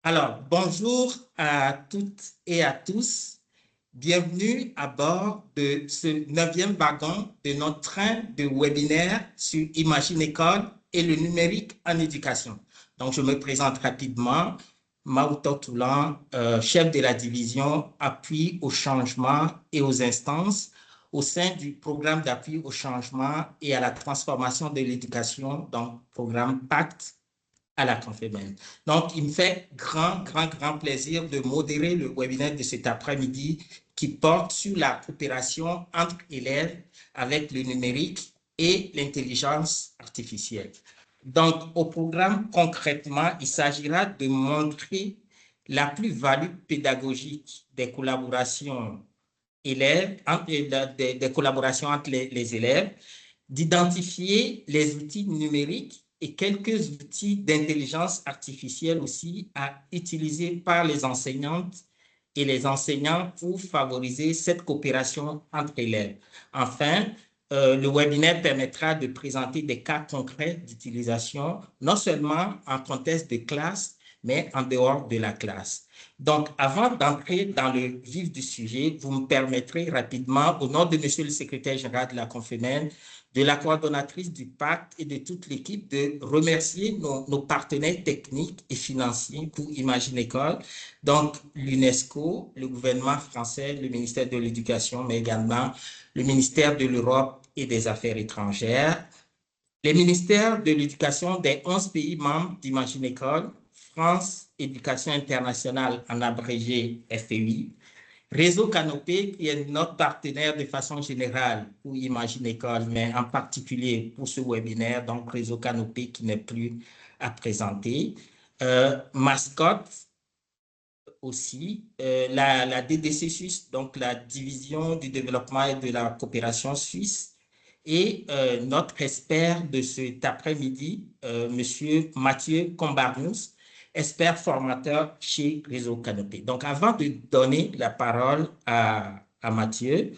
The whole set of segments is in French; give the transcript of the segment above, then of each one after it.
Alors, bonjour à toutes et à tous. Bienvenue à bord de ce neuvième wagon de notre train de webinaire sur Imagine École et le numérique en éducation. Donc, je me présente rapidement. Maouto Toulan, chef de la division appui au changement et aux instances au sein du programme d'appui au changement et à la transformation de l'éducation, donc programme PACT à la Confémène. Donc, il me fait grand plaisir de modérer le webinaire de cet après-midi qui porte sur la coopération entre élèves avec le numérique et l'intelligence artificielle. Donc, au programme, concrètement, il s'agira de montrer la plus-value pédagogique des collaborations élèves, des collaborations entre les élèves, d'identifier les outils numériques et quelques outils d'intelligence artificielle aussi à utiliser par les enseignantes et les enseignants pour favoriser cette coopération entre élèves. Enfin, le webinaire permettra de présenter des cas concrets d'utilisation, non seulement en contexte de classe, mais en dehors de la classe. Donc, avant d'entrer dans le vif du sujet, vous me permettrez rapidement, au nom de Monsieur le secrétaire général de la Confémène, de la coordonnatrice du pacte et de toute l'équipe, de remercier nos partenaires techniques et financiers pour Imagine École, donc l'UNESCO, le gouvernement français, le ministère de l'Éducation, mais également le ministère de l'Europe et des Affaires étrangères, les ministères de l'Éducation des 11 pays membres d'Imagine École, France Éducation internationale en abrégé FEI, Réseau Canopé, qui est notre partenaire de façon générale pour Imagine École, mais en particulier pour ce webinaire, donc Réseau Canopé qui n'est plus à présenter. Mascotte aussi, la DDC Suisse, donc la Division du développement et de la coopération suisse, et notre expert de cet après-midi, Monsieur Mathieu Combarnous, expert formateur chez Réseau Canopé. Donc, avant de donner la parole à Mathieu,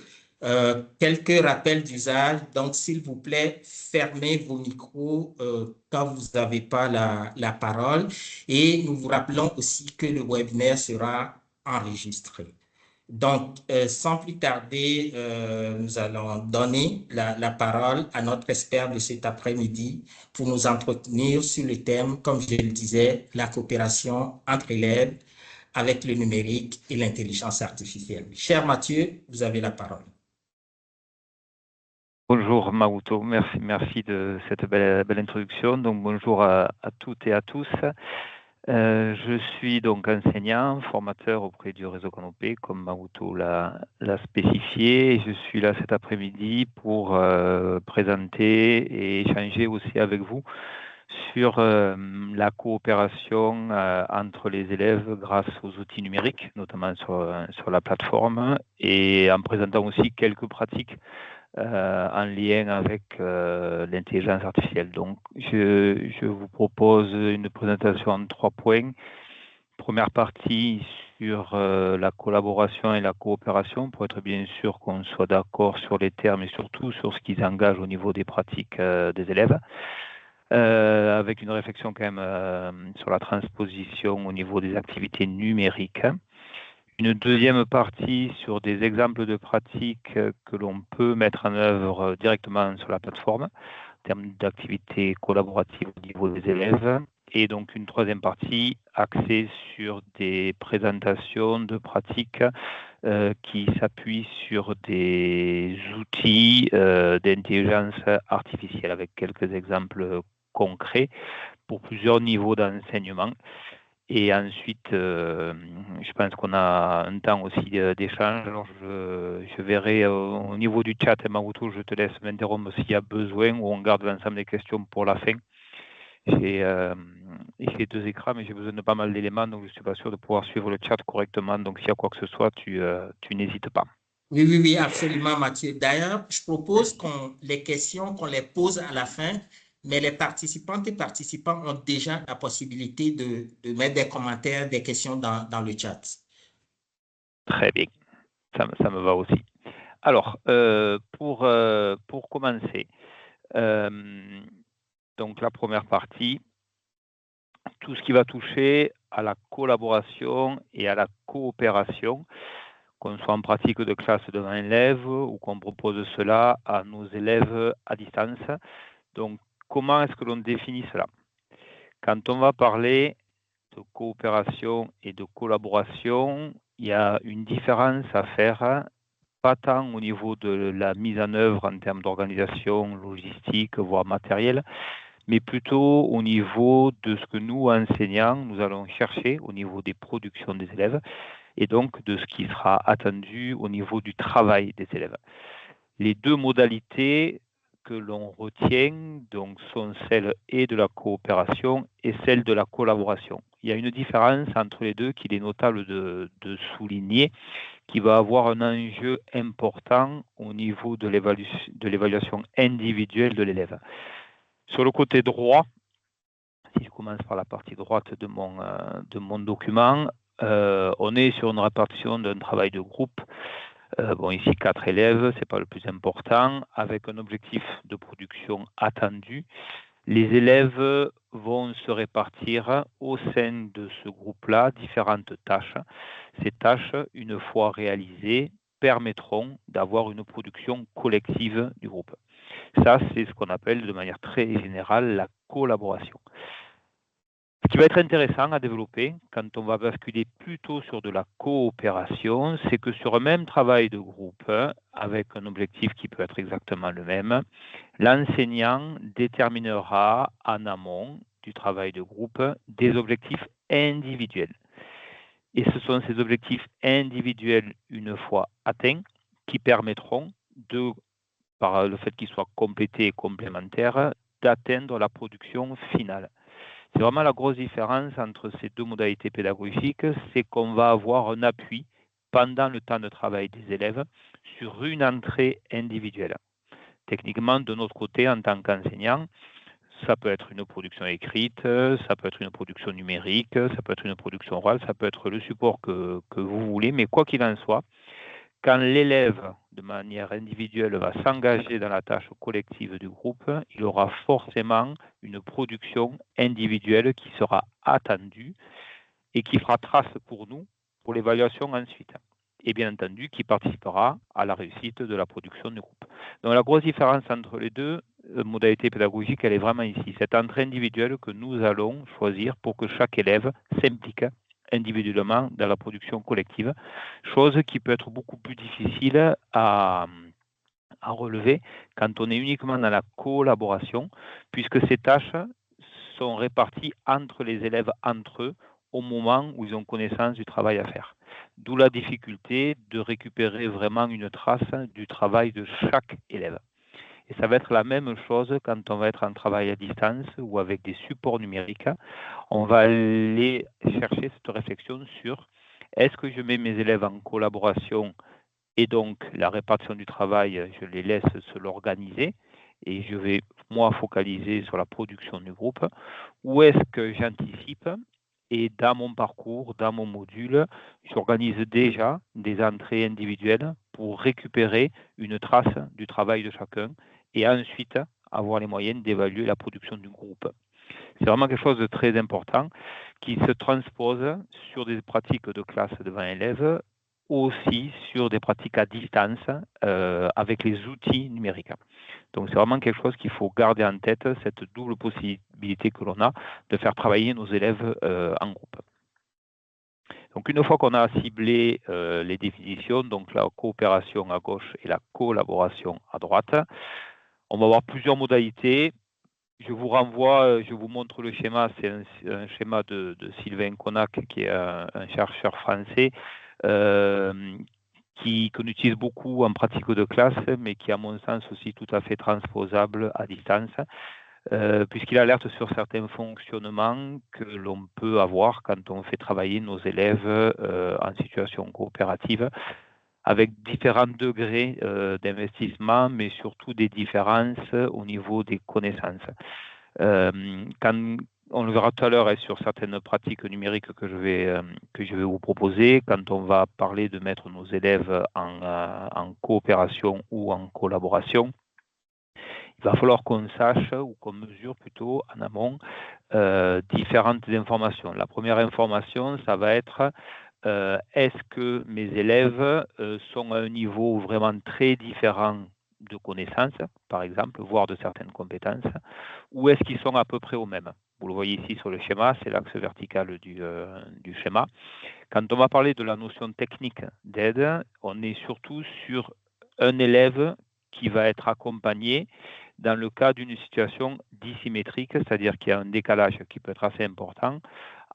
quelques rappels d'usage. Donc, s'il vous plaît, fermez vos micros quand vous n'avez pas la parole. Et nous vous rappelons aussi que le webinaire sera enregistré. Donc, sans plus tarder, nous allons donner la parole à notre expert de cet après-midi pour nous entretenir sur le thème, comme je le disais, la coopération entre élèves avec le numérique et l'intelligence artificielle. Cher Mathieu, vous avez la parole. Bonjour Maouto, merci de cette belle introduction. Donc bonjour à toutes et à tous. Je suis donc enseignant, formateur auprès du réseau Canopé, comme Maouto l'a spécifié. Et je suis là cet après-midi pour présenter et échanger aussi avec vous sur la coopération entre les élèves grâce aux outils numériques, notamment sur la plateforme, et en présentant aussi quelques pratiques en lien avec l'intelligence artificielle. Donc, je vous propose une présentation en 3 points. Première partie sur la collaboration et la coopération, pour être bien sûr qu'on soit d'accord sur les termes et surtout sur ce qu'ils engagent au niveau des pratiques des élèves. Avec une réflexion quand même sur la transposition au niveau des activités numériques. Une deuxième partie sur des exemples de pratiques que l'on peut mettre en œuvre directement sur la plateforme en termes d'activités collaboratives au niveau des élèves. Et donc une troisième partie axée sur des présentations de pratiques qui s'appuient sur des outils d'intelligence artificielle avec quelques exemples concrets pour plusieurs niveaux d'enseignement. Et ensuite, je pense qu'on a un temps aussi d'échange. Alors, je verrai au niveau du chat, Maouto, je te laisse m'interrompre s'il y a besoin, ou on garde l'ensemble des questions pour la fin. J'ai 2 écrans, mais j'ai besoin de pas mal d'éléments, donc je ne suis pas sûr de pouvoir suivre le chat correctement. Donc, s'il y a quoi que ce soit, tu n'hésites pas. Oui, absolument, Mathieu. D'ailleurs, je propose les questions, qu'on les pose à la fin, mais les participantes et participants ont déjà la possibilité de mettre des commentaires, des questions dans le chat. Très bien, ça me va aussi. Alors, pour commencer, donc la première partie, tout ce qui va toucher à la collaboration et à la coopération, qu'on soit en pratique de classe devant un élève ou qu'on propose cela à nos élèves à distance. Donc, comment est-ce que l'on définit cela? Quand on va parler de coopération et de collaboration, il y a une différence à faire, pas tant au niveau de la mise en œuvre en termes d'organisation, logistique, voire matériel, mais plutôt au niveau de ce que nous, enseignants, nous allons chercher au niveau des productions des élèves et donc de ce qui sera attendu au niveau du travail des élèves. Les deux modalités que l'on retient donc, sont celles et de la coopération et celle de la collaboration. Il y a une différence entre les deux qu'il est notable de souligner, qui va avoir un enjeu important au niveau de l'évaluation individuelle de l'élève. Sur le côté droit, si je commence par la partie droite de mon document, on est sur une répartition d'un travail de groupe. Bon, ici, 4 élèves, ce n'est pas le plus important, avec un objectif de production attendu. Les élèves vont se répartir au sein de ce groupe-là différentes tâches. Ces tâches, une fois réalisées, permettront d'avoir une production collective du groupe. Ça, c'est ce qu'on appelle de manière très générale la collaboration. Ce qui va être intéressant à développer quand on va basculer plutôt sur de la coopération, c'est que sur un même travail de groupe, avec un objectif qui peut être exactement le même, l'enseignant déterminera en amont du travail de groupe des objectifs individuels. Et ce sont ces objectifs individuels, une fois atteints, qui permettront, par le fait qu'ils soient complétés et complémentaires, d'atteindre la production finale. C'est vraiment la grosse différence entre ces deux modalités pédagogiques, c'est qu'on va avoir un appui pendant le temps de travail des élèves sur une entrée individuelle. Techniquement, de notre côté, en tant qu'enseignant, ça peut être une production écrite, ça peut être une production numérique, ça peut être une production orale, ça peut être le support que vous voulez, mais quoi qu'il en soit, quand l'élève, de manière individuelle, va s'engager dans la tâche collective du groupe, il aura forcément une production individuelle qui sera attendue et qui fera trace pour nous, pour l'évaluation ensuite. Et bien entendu, qui participera à la réussite de la production du groupe. Donc la grosse différence entre les deux modalités pédagogiques, elle est vraiment ici. Cette entrée individuelle que nous allons choisir pour que chaque élève s'implique individuellement dans la production collective, chose qui peut être beaucoup plus difficile à relever quand on est uniquement dans la collaboration, puisque ces tâches sont réparties entre les élèves entre eux au moment où ils ont connaissance du travail à faire. D'où la difficulté de récupérer vraiment une trace du travail de chaque élève. Et ça va être la même chose quand on va être en travail à distance ou avec des supports numériques. On va aller chercher cette réflexion sur est-ce que je mets mes élèves en collaboration et donc la répartition du travail, je les laisse se l'organiser et je vais moi focaliser sur la production du groupe, ou est-ce que j'anticipe et dans mon parcours, dans mon module, j'organise déjà des entrées individuelles pour récupérer une trace du travail de chacun et ensuite avoir les moyens d'évaluer la production du groupe. C'est vraiment quelque chose de très important qui se transpose sur des pratiques de classe devant élèves, aussi sur des pratiques à distance avec les outils numériques. Donc c'est vraiment quelque chose qu'il faut garder en tête, cette double possibilité que l'on a de faire travailler nos élèves en groupe. Donc une fois qu'on a ciblé les définitions, donc la coopération à gauche et la collaboration à droite, on va avoir plusieurs modalités. Je vous renvoie, je vous montre le schéma, c'est un schéma de Sylvain Connac, qui est un chercheur français, qu'on utilise beaucoup en pratique de classe, mais qui est à mon sens aussi tout à fait transposable à distance, puisqu'il alerte sur certains fonctionnements que l'on peut avoir quand on fait travailler nos élèves en situation coopérative, avec différents degrés d'investissement, mais surtout des différences au niveau des connaissances. Quand on le verra tout à l'heure sur certaines pratiques numériques que je vais vous proposer, quand on va parler de mettre nos élèves en coopération ou en collaboration, il va falloir qu'on sache, ou qu'on mesure plutôt en amont, différentes informations. La première information, ça va être est-ce que mes élèves sont à un niveau vraiment très différent de connaissances, par exemple, voire de certaines compétences, ou est-ce qu'ils sont à peu près au même? Vous le voyez ici sur le schéma, c'est l'axe vertical du schéma. Quand on va parler de la notion technique d'aide, on est surtout sur un élève qui va être accompagné dans le cas d'une situation dissymétrique, c'est-à-dire qu'il y a un décalage qui peut être assez important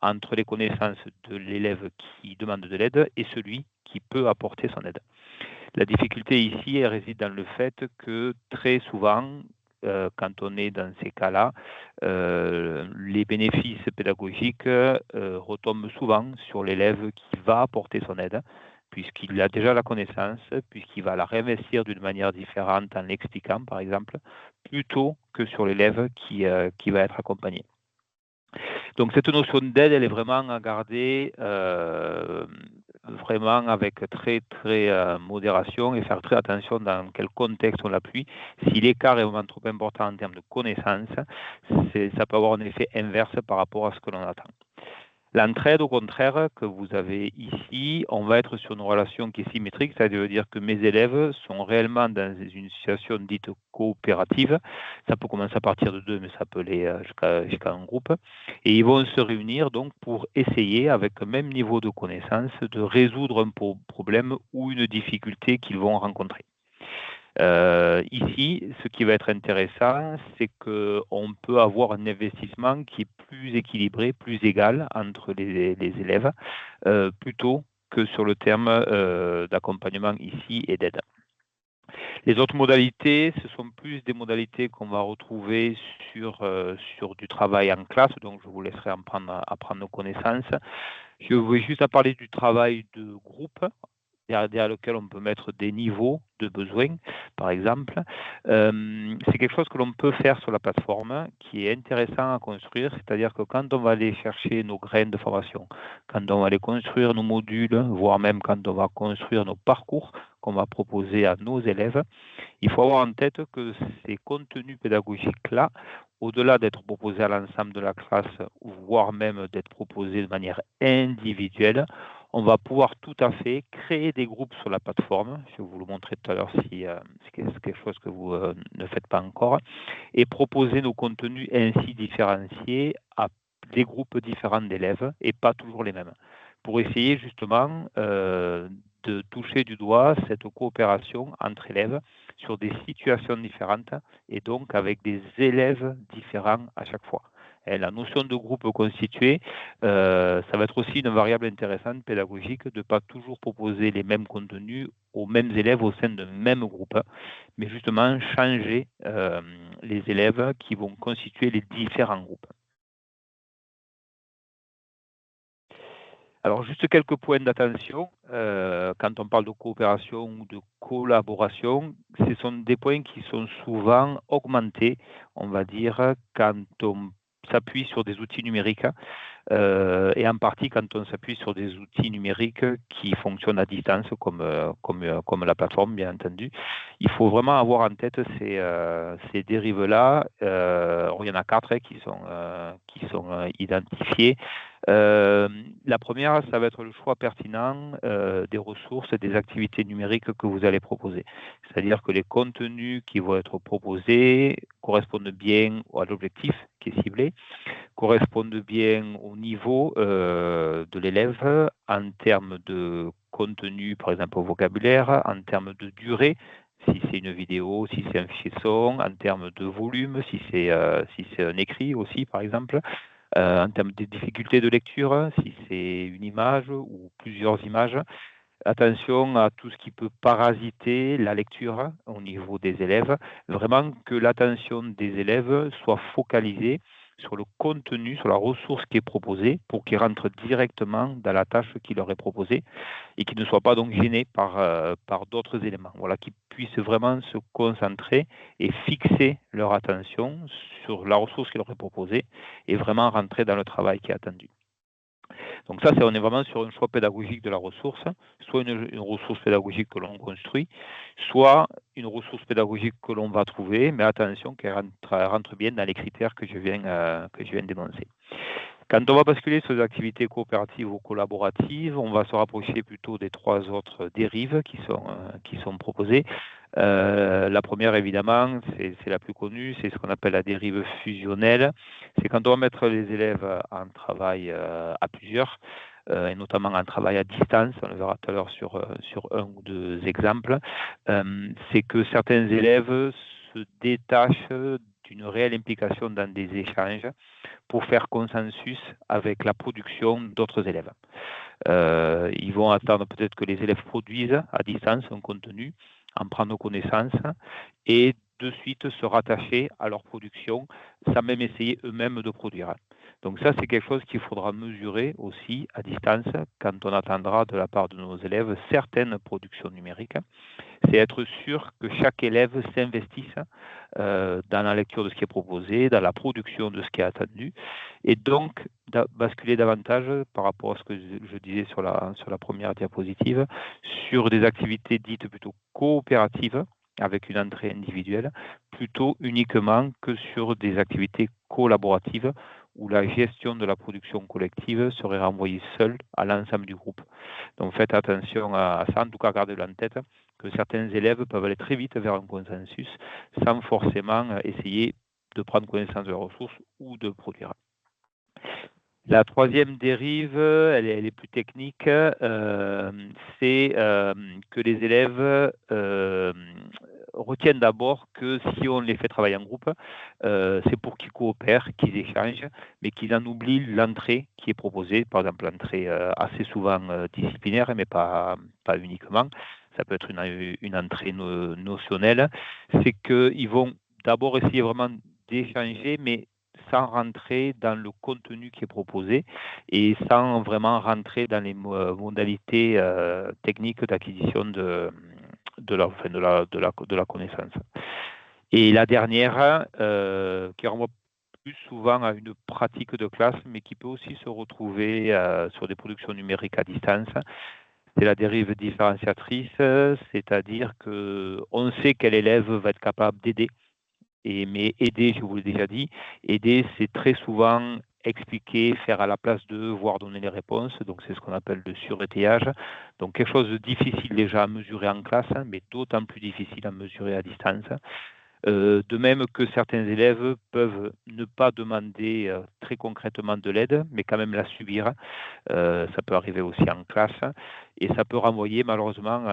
entre les connaissances de l'élève qui demande de l'aide et celui qui peut apporter son aide. La difficulté ici, elle réside dans le fait que très souvent, quand on est dans ces cas-là, les bénéfices pédagogiques retombent souvent sur l'élève qui va apporter son aide, puisqu'il a déjà la connaissance, puisqu'il va la réinvestir d'une manière différente en l'expliquant, par exemple, plutôt que sur l'élève qui va être accompagné. Donc cette notion d'aide, elle est vraiment à garder vraiment avec très modération et faire très attention dans quel contexte on l'appuie. Si l'écart est vraiment trop important en termes de connaissances, ça peut avoir un effet inverse par rapport à ce que l'on attend. L'entraide, au contraire, que vous avez ici, on va être sur une relation qui est symétrique, c'est-à-dire que mes élèves sont réellement dans une situation dite coopérative. Ça peut commencer à partir de 2, mais ça peut aller jusqu'à un groupe. Et ils vont se réunir donc pour essayer, avec le même niveau de connaissance, de résoudre un problème ou une difficulté qu'ils vont rencontrer. Ici, ce qui va être intéressant, c'est qu'on peut avoir un investissement qui est plus équilibré, plus égal entre les élèves, plutôt que sur le terme d'accompagnement ici et d'aide. Les autres modalités, ce sont plus des modalités qu'on va retrouver sur du travail en classe, donc je vous laisserai à prendre connaissance. Je vais juste parler du travail de groupe, derrière lequel on peut mettre des niveaux de besoins, par exemple. C'est quelque chose que l'on peut faire sur la plateforme, qui est intéressant à construire, c'est-à-dire que quand on va aller chercher nos graines de formation, quand on va aller construire nos modules, voire même quand on va construire nos parcours qu'on va proposer à nos élèves, il faut avoir en tête que ces contenus pédagogiques-là, au-delà d'être proposés à l'ensemble de la classe, voire même d'être proposés de manière individuelle, on va pouvoir tout à fait créer des groupes sur la plateforme. Je vais vous le montrer tout à l'heure si c'est quelque chose que vous ne faites pas encore, et proposer nos contenus ainsi différenciés à des groupes différents d'élèves et pas toujours les mêmes, pour essayer justement de toucher du doigt cette coopération entre élèves sur des situations différentes et donc avec des élèves différents à chaque fois. Et la notion de groupe constitué, ça va être aussi une variable intéressante pédagogique de ne pas toujours proposer les mêmes contenus aux mêmes élèves au sein d'un même groupe, mais justement changer les élèves qui vont constituer les différents groupes. Alors, juste quelques points d'attention. Quand on parle de coopération ou de collaboration, ce sont des points qui sont souvent augmentés, on va dire, quand on s'appuie sur des outils numériques, et en partie quand on s'appuie sur des outils numériques qui fonctionnent à distance, comme la plateforme, bien entendu. Il faut vraiment avoir en tête ces dérives-là. Il y en a 4 qui sont identifiées. La première, ça va être le choix pertinent des ressources et des activités numériques que vous allez proposer. C'est-à-dire que les contenus qui vont être proposés correspondent bien à l'objectif qui est ciblé, correspondent bien au niveau de l'élève en termes de contenu, par exemple au vocabulaire, en termes de durée, si c'est une vidéo, si c'est un fichier son, en termes de volume, si c'est un écrit aussi, par exemple. En termes de difficultés de lecture, si c'est une image ou plusieurs images. Attention à tout ce qui peut parasiter la lecture au niveau des élèves. Vraiment que l'attention des élèves soit focalisée sur le contenu, sur la ressource qui est proposée pour qu'ils rentrent directement dans la tâche qui leur est proposée et qu'ils ne soient pas donc gênés par d'autres éléments. Voilà, qu'ils puissent vraiment se concentrer et fixer leur attention sur la ressource qui leur est proposée et vraiment rentrer dans le travail qui est attendu. Donc ça, on est vraiment sur un choix pédagogique de la ressource, soit une ressource pédagogique que l'on construit, soit une ressource pédagogique que l'on va trouver, mais attention, qu'elle rentre bien dans les critères que je viens d'énoncer. Quand on va basculer sur des activités coopératives ou collaboratives, on va se rapprocher plutôt des 3 autres dérives qui sont proposées. La première, évidemment, c'est la plus connue, c'est ce qu'on appelle la dérive fusionnelle. C'est quand on va mettre les élèves en travail à plusieurs, et notamment en travail à distance, on le verra tout à l'heure sur un ou deux exemples. C'est que certains élèves se détachent d'une réelle implication dans des échanges pour faire consensus avec la production d'autres élèves. Ils vont attendre peut-être que les élèves produisent à distance un contenu, en prendre connaissance et de suite se rattacher à leur production sans même essayer eux-mêmes de produire. Donc ça, c'est quelque chose qu'il faudra mesurer aussi à distance quand on attendra de la part de nos élèves certaines productions numériques. C'est être sûr que chaque élève s'investisse dans la lecture de ce qui est proposé, dans la production de ce qui est attendu, et donc basculer davantage par rapport à ce que je disais sur la première diapositive, sur des activités dites plutôt coopératives, avec une entrée individuelle, plutôt uniquement que sur des activités collaboratives où la gestion de la production collective serait renvoyée seule à l'ensemble du groupe. Donc faites attention à ça, en tout cas gardez-le en tête, que certains élèves peuvent aller très vite vers un consensus sans forcément essayer de prendre connaissance de leurs ressources ou de produire. La troisième dérive, elle est plus technique, c'est que les élèves retiennent d'abord que si on les fait travailler en groupe, c'est pour qu'ils coopèrent, qu'ils échangent, mais qu'ils en oublient l'entrée qui est proposée, par exemple l'entrée assez souvent disciplinaire, mais pas uniquement. Ça peut être une entrée notionnelle. C'est qu'ils vont d'abord essayer vraiment d'échanger, mais sans rentrer dans le contenu qui est proposé et sans vraiment rentrer dans les modalités techniques d'acquisition de la connaissance. Et la dernière, qui renvoie plus souvent à une pratique de classe, mais qui peut aussi se retrouver sur des productions numériques à distance, c'est la dérive différenciatrice, c'est-à-dire qu'on sait quel élève va être capable d'aider. Mais aider, je vous l'ai déjà dit, aider, c'est très souvent expliquer, faire à la place de, voire donner les réponses. Donc, c'est ce qu'on appelle le surétayage. Donc, quelque chose de difficile déjà à mesurer en classe, mais d'autant plus difficile à mesurer à distance. De même que certains élèves peuvent ne pas demander très concrètement de l'aide, mais quand même la subir. Ça peut arriver aussi en classe et ça peut renvoyer malheureusement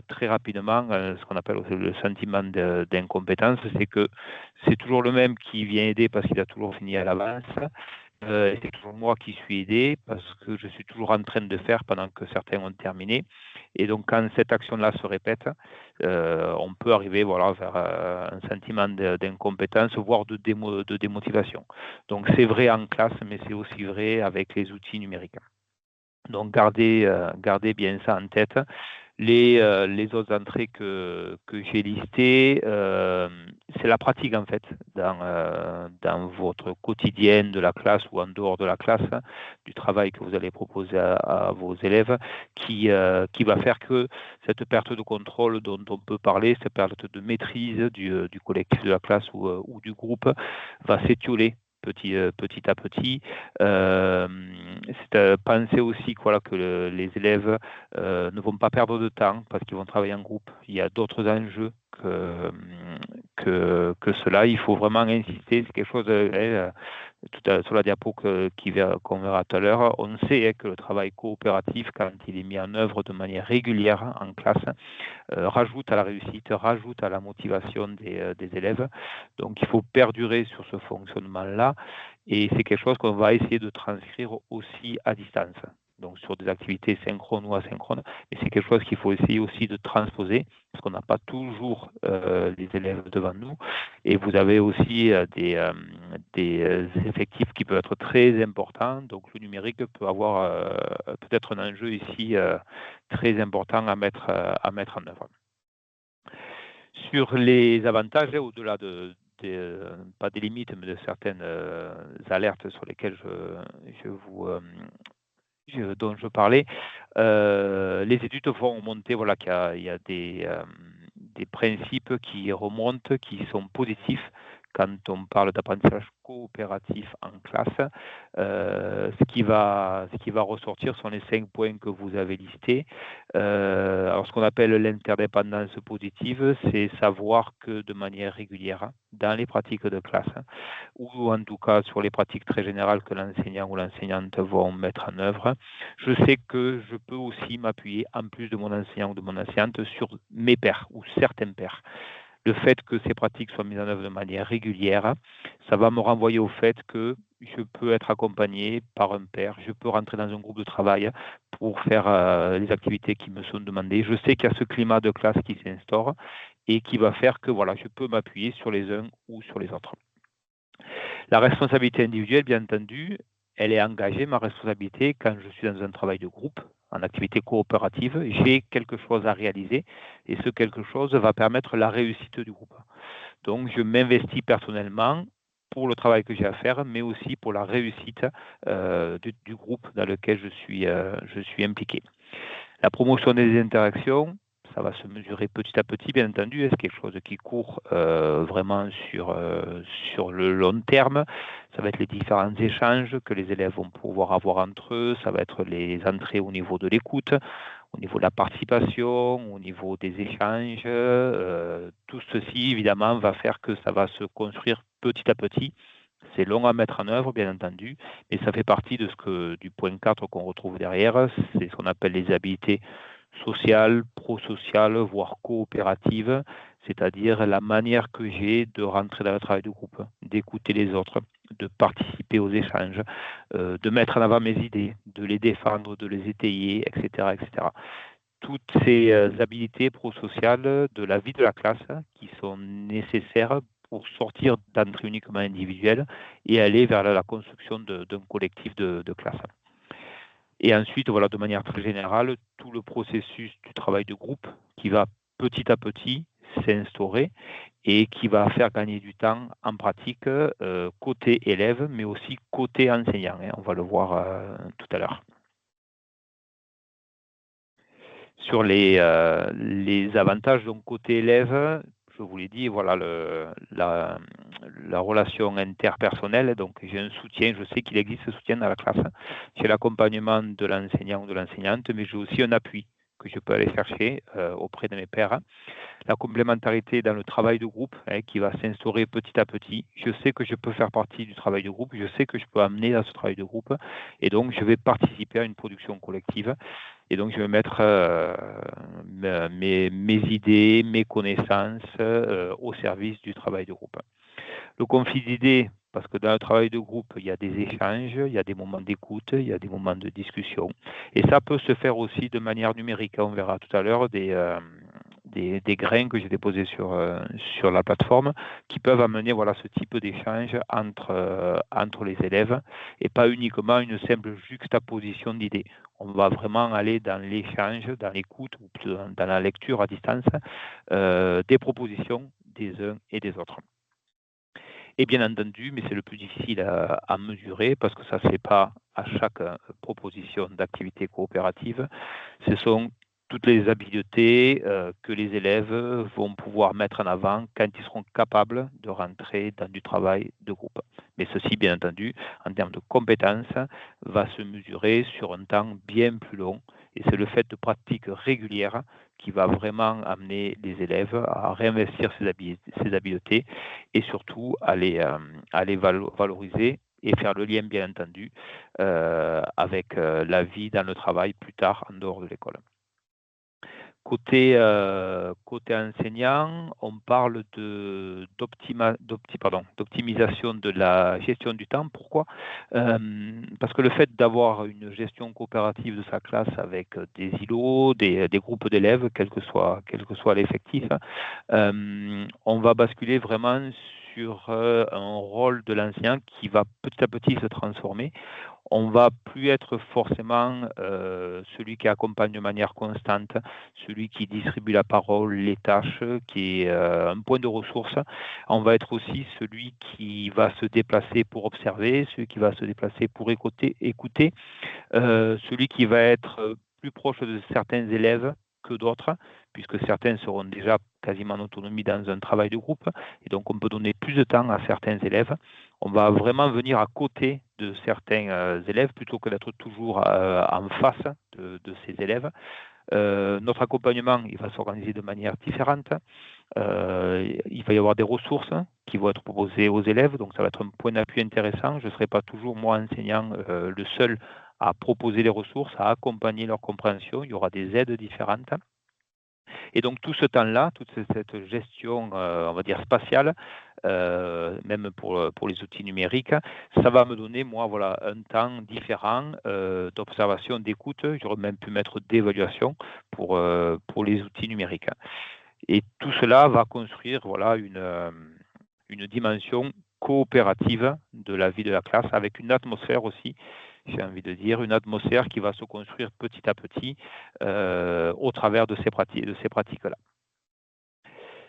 très rapidement ce qu'on appelle le sentiment d'incompétence. C'est que c'est toujours le même qui vient aider parce qu'il a toujours fini à l'avance. C'est toujours moi qui suis aidé parce que je suis toujours en train de faire pendant que certains ont terminé. Et donc, quand cette action-là se répète, on peut arriver vers un sentiment d'incompétence, voire de démotivation. Donc, c'est vrai en classe, mais c'est aussi vrai avec les outils numériques. Donc, gardez bien ça en tête. Les autres entrées que j'ai listées, c'est la pratique en fait dans votre quotidien de la classe ou en dehors de la classe, du travail que vous allez proposer à vos élèves, qui va faire que cette perte de contrôle dont on peut parler, cette perte de maîtrise du collectif de la classe ou du groupe, va s'étioler petit à petit. Pensez aussi que les élèves ne vont pas perdre de temps parce qu'ils vont travailler en groupe. Il y a d'autres enjeux que cela. Il faut vraiment insister. C'est quelque chose sur la diapo qu'on verra tout à l'heure. On sait que le travail coopératif, quand il est mis en œuvre de manière régulière en classe, rajoute à la réussite, rajoute à la motivation des élèves. Donc, il faut perdurer sur ce fonctionnement-là et c'est quelque chose qu'on va essayer de transcrire aussi à distance. Donc, sur des activités synchrones ou asynchrones, mais c'est quelque chose qu'il faut essayer aussi de transposer, parce qu'on n'a pas toujours les élèves devant nous, et vous avez aussi des effectifs qui peuvent être très importants, donc le numérique peut avoir peut-être un enjeu ici très important à mettre en œuvre. Sur les avantages, au-delà pas des limites, mais de certaines alertes sur lesquelles je vous dont je parlais, les études vont montrer voilà, qu'il y a des principes qui remontent, qui sont positifs quand on parle d'apprentissage coopératif en classe. Ce qui va ressortir sont les 5 points que vous avez listés. Alors, ce qu'on appelle l'interdépendance positive, c'est savoir que de manière régulière, dans les pratiques de classe, ou en tout cas sur les pratiques très générales que l'enseignant ou l'enseignante vont mettre en œuvre, je sais que je peux aussi m'appuyer, en plus de mon enseignant ou de mon enseignante, sur mes pairs ou certains pairs. Le fait que ces pratiques soient mises en œuvre de manière régulière, ça va me renvoyer au fait que je peux être accompagné par un pair, je peux rentrer dans un groupe de travail pour faire les activités qui me sont demandées. Je sais qu'il y a ce climat de classe qui s'instaure et qui va faire que voilà, je peux m'appuyer sur les uns ou sur les autres. La responsabilité individuelle, bien entendu, elle est engagée, ma responsabilité, quand je suis dans un travail de groupe, en activité coopérative, j'ai quelque chose à réaliser et ce quelque chose va permettre la réussite du groupe. Donc, je m'investis personnellement pour le travail que j'ai à faire, mais aussi pour la réussite du groupe dans lequel je suis impliqué. La promotion des interactions, ça va se mesurer petit à petit, bien entendu. C'est quelque chose qui court vraiment sur le long terme. Ça va être les différents échanges que les élèves vont pouvoir avoir entre eux. Ça va être les entrées au niveau de l'écoute, au niveau de la participation, au niveau des échanges. Tout ceci, évidemment, va faire que ça va se construire petit à petit. C'est long à mettre en œuvre, bien entendu, mais ça fait partie de du point 4 qu'on retrouve derrière. C'est ce qu'on appelle les habiletés sociales, prosociales, voire coopératives, c'est-à-dire la manière que j'ai de rentrer dans le travail de groupe, d'écouter les autres, de participer aux échanges, de mettre en avant mes idées, de les défendre, de les étayer, etc. etc. Toutes ces habiletés prosociales de la vie de la classe qui sont nécessaires pour sortir d'entrée uniquement individuelle et aller vers la construction d'un collectif de classe. Et ensuite, voilà, de manière très générale, tout le processus du travail de groupe qui va petit à petit s'instaurer et qui va faire gagner du temps en pratique côté élève, mais aussi côté enseignant. On va le voir tout à l'heure. Sur les avantages, donc côté élève, je vous l'ai dit, voilà la relation interpersonnelle. Donc, j'ai un soutien, je sais qu'il existe ce soutien dans la classe. J'ai l'accompagnement de l'enseignant ou de l'enseignante, mais j'ai aussi un appui que je peux aller chercher auprès de mes pairs. La complémentarité dans le travail de groupe qui va s'instaurer petit à petit. Je sais que je peux faire partie du travail de groupe, je sais que je peux amener dans ce travail de groupe, et donc je vais participer à une production collective. Et donc, je vais mettre mes idées, mes connaissances au service du travail de groupe. Le conflit d'idées, parce que dans le travail de groupe, il y a des échanges, il y a des moments d'écoute, il y a des moments de discussion. Et ça peut se faire aussi de manière numérique. On verra tout à l'heure des grains que j'ai déposés sur la plateforme qui peuvent amener voilà, ce type d'échange entre les élèves et pas uniquement une simple juxtaposition d'idées. On va vraiment aller dans l'échange, dans l'écoute ou dans la lecture à distance des propositions des uns et des autres. Et bien entendu, mais c'est le plus difficile à mesurer parce que ça ne se fait pas à chaque proposition d'activité coopérative, ce sont toutes les habiletés que les élèves vont pouvoir mettre en avant quand ils seront capables de rentrer dans du travail de groupe. Mais ceci, bien entendu, en termes de compétences, va se mesurer sur un temps bien plus long. Et c'est le fait de pratiques régulières qui va vraiment amener les élèves à réinvestir ces habiletés et surtout à les valoriser et faire le lien, bien entendu, avec la vie dans le travail plus tard en dehors de l'école. Côté enseignant, on parle d'optimisation de la gestion du temps. Pourquoi ? Parce que le fait d'avoir une gestion coopérative de sa classe avec des îlots, des groupes d'élèves, quel que soit l'effectif, on va basculer vraiment sur un rôle de l'enseignant qui va petit à petit se transformer. on va plus être forcément celui qui accompagne de manière constante, celui qui distribue la parole, les tâches, qui est un point de ressource. On va être aussi celui qui va se déplacer pour observer, celui qui va se déplacer pour écouter, celui qui va être plus proche de certains élèves que d'autres, puisque certains seront déjà quasiment en autonomie dans un travail de groupe, et donc on peut donner plus de temps à certains élèves. On va vraiment venir à côté de certains élèves plutôt que d'être toujours en face de ces élèves. Notre accompagnement, il va s'organiser de manière différente. Il va y avoir des ressources qui vont être proposées aux élèves, donc ça va être un point d'appui intéressant. Je ne serai pas toujours, moi, enseignant, le seul à proposer les ressources, à accompagner leur compréhension. Il y aura des aides différentes. Et donc tout ce temps-là, toute cette gestion, on va dire spatiale, même pour les outils numériques, ça va me donner, moi, voilà, un temps différent d'observation, d'écoute. J'aurais même pu mettre d'évaluation pour les outils numériques. Et tout cela va construire, voilà, une dimension coopérative de la vie de la classe, avec une atmosphère aussi, j'ai envie de dire, une atmosphère qui va se construire petit à petit au travers de ces pratiques-là.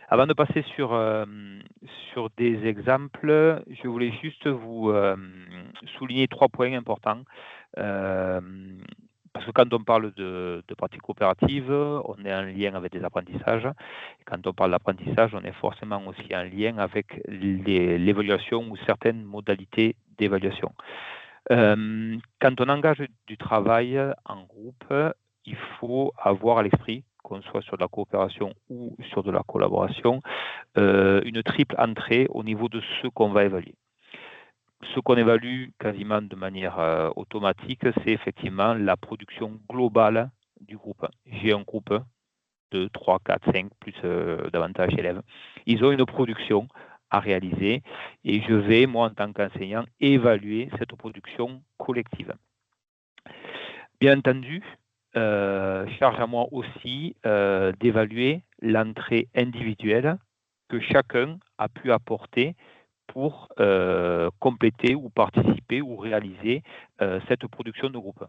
Avant de passer sur des exemples, je voulais juste vous souligner 3 points importants. Parce que quand on parle de pratiques coopératives, on est en lien avec des apprentissages. Et quand on parle d'apprentissage, on est forcément aussi en lien avec l'évaluation ou certaines modalités d'évaluation. Quand on engage du travail en groupe, il faut avoir à l'esprit, qu'on soit sur de la coopération ou sur de la collaboration, une triple entrée au niveau de ce qu'on va évaluer. Ce qu'on évalue quasiment de manière automatique, c'est effectivement la production globale du groupe. J'ai un groupe de 3, 4, 5, plus davantage d'élèves. Ils ont une production à réaliser et je vais, moi, en tant qu'enseignant, évaluer cette production collective. Bien entendu, charge à moi aussi d'évaluer l'entrée individuelle que chacun a pu apporter pour compléter ou participer ou réaliser cette production de groupe.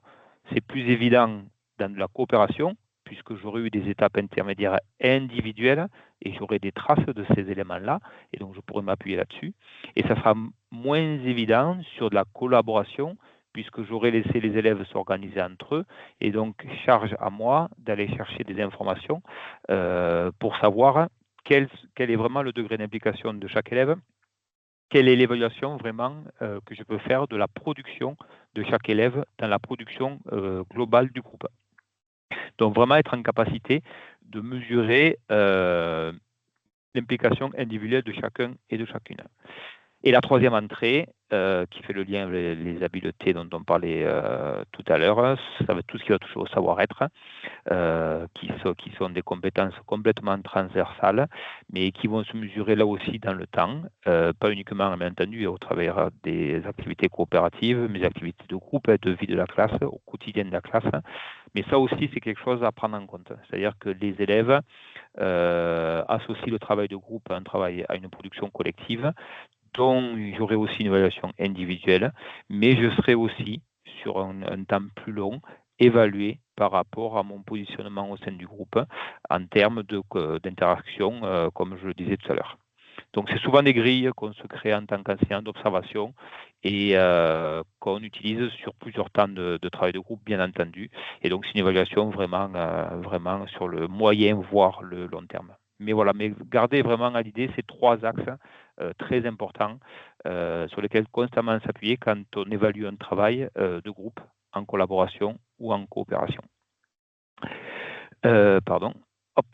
C'est plus évident dans la coopération, puisque j'aurais eu des étapes intermédiaires individuelles et j'aurai des traces de ces éléments-là, et donc je pourrais m'appuyer là-dessus. Et ça sera moins évident sur de la collaboration, puisque j'aurais laissé les élèves s'organiser entre eux, et donc charge à moi d'aller chercher des informations pour savoir quel est vraiment le degré d'implication de chaque élève, quelle est l'évaluation vraiment que je peux faire de la production de chaque élève dans la production globale du groupe. Donc vraiment être en capacité de mesurer l'implication individuelle de chacun et de chacune. Et la troisième entrée, qui fait le lien avec les habiletés dont on parlait tout à l'heure, ça va être tout ce qui va toucher au savoir-être, qui sont des compétences complètement transversales, mais qui vont se mesurer là aussi dans le temps, pas uniquement, bien entendu, au travers des activités coopératives, mais activités de groupe, de vie de la classe, au quotidien de la classe. Mais ça aussi, c'est quelque chose à prendre en compte. C'est-à-dire que les élèves associent le travail de groupe à une production collective, dont j'aurai aussi une évaluation individuelle, mais je serai aussi, sur un temps plus long, évalué par rapport à mon positionnement au sein du groupe en termes d'interaction, comme je le disais tout à l'heure. Donc, c'est souvent des grilles qu'on se crée en tant qu'enseignant d'observation et qu'on utilise sur plusieurs temps de travail de groupe, bien entendu. Et donc, c'est une évaluation vraiment sur le moyen, voire le long terme. Mais voilà, mais gardez vraiment à l'idée ces 3 axes très importants sur lesquels constamment s'appuyer quand on évalue un travail de groupe en collaboration ou en coopération. Pardon. Hop.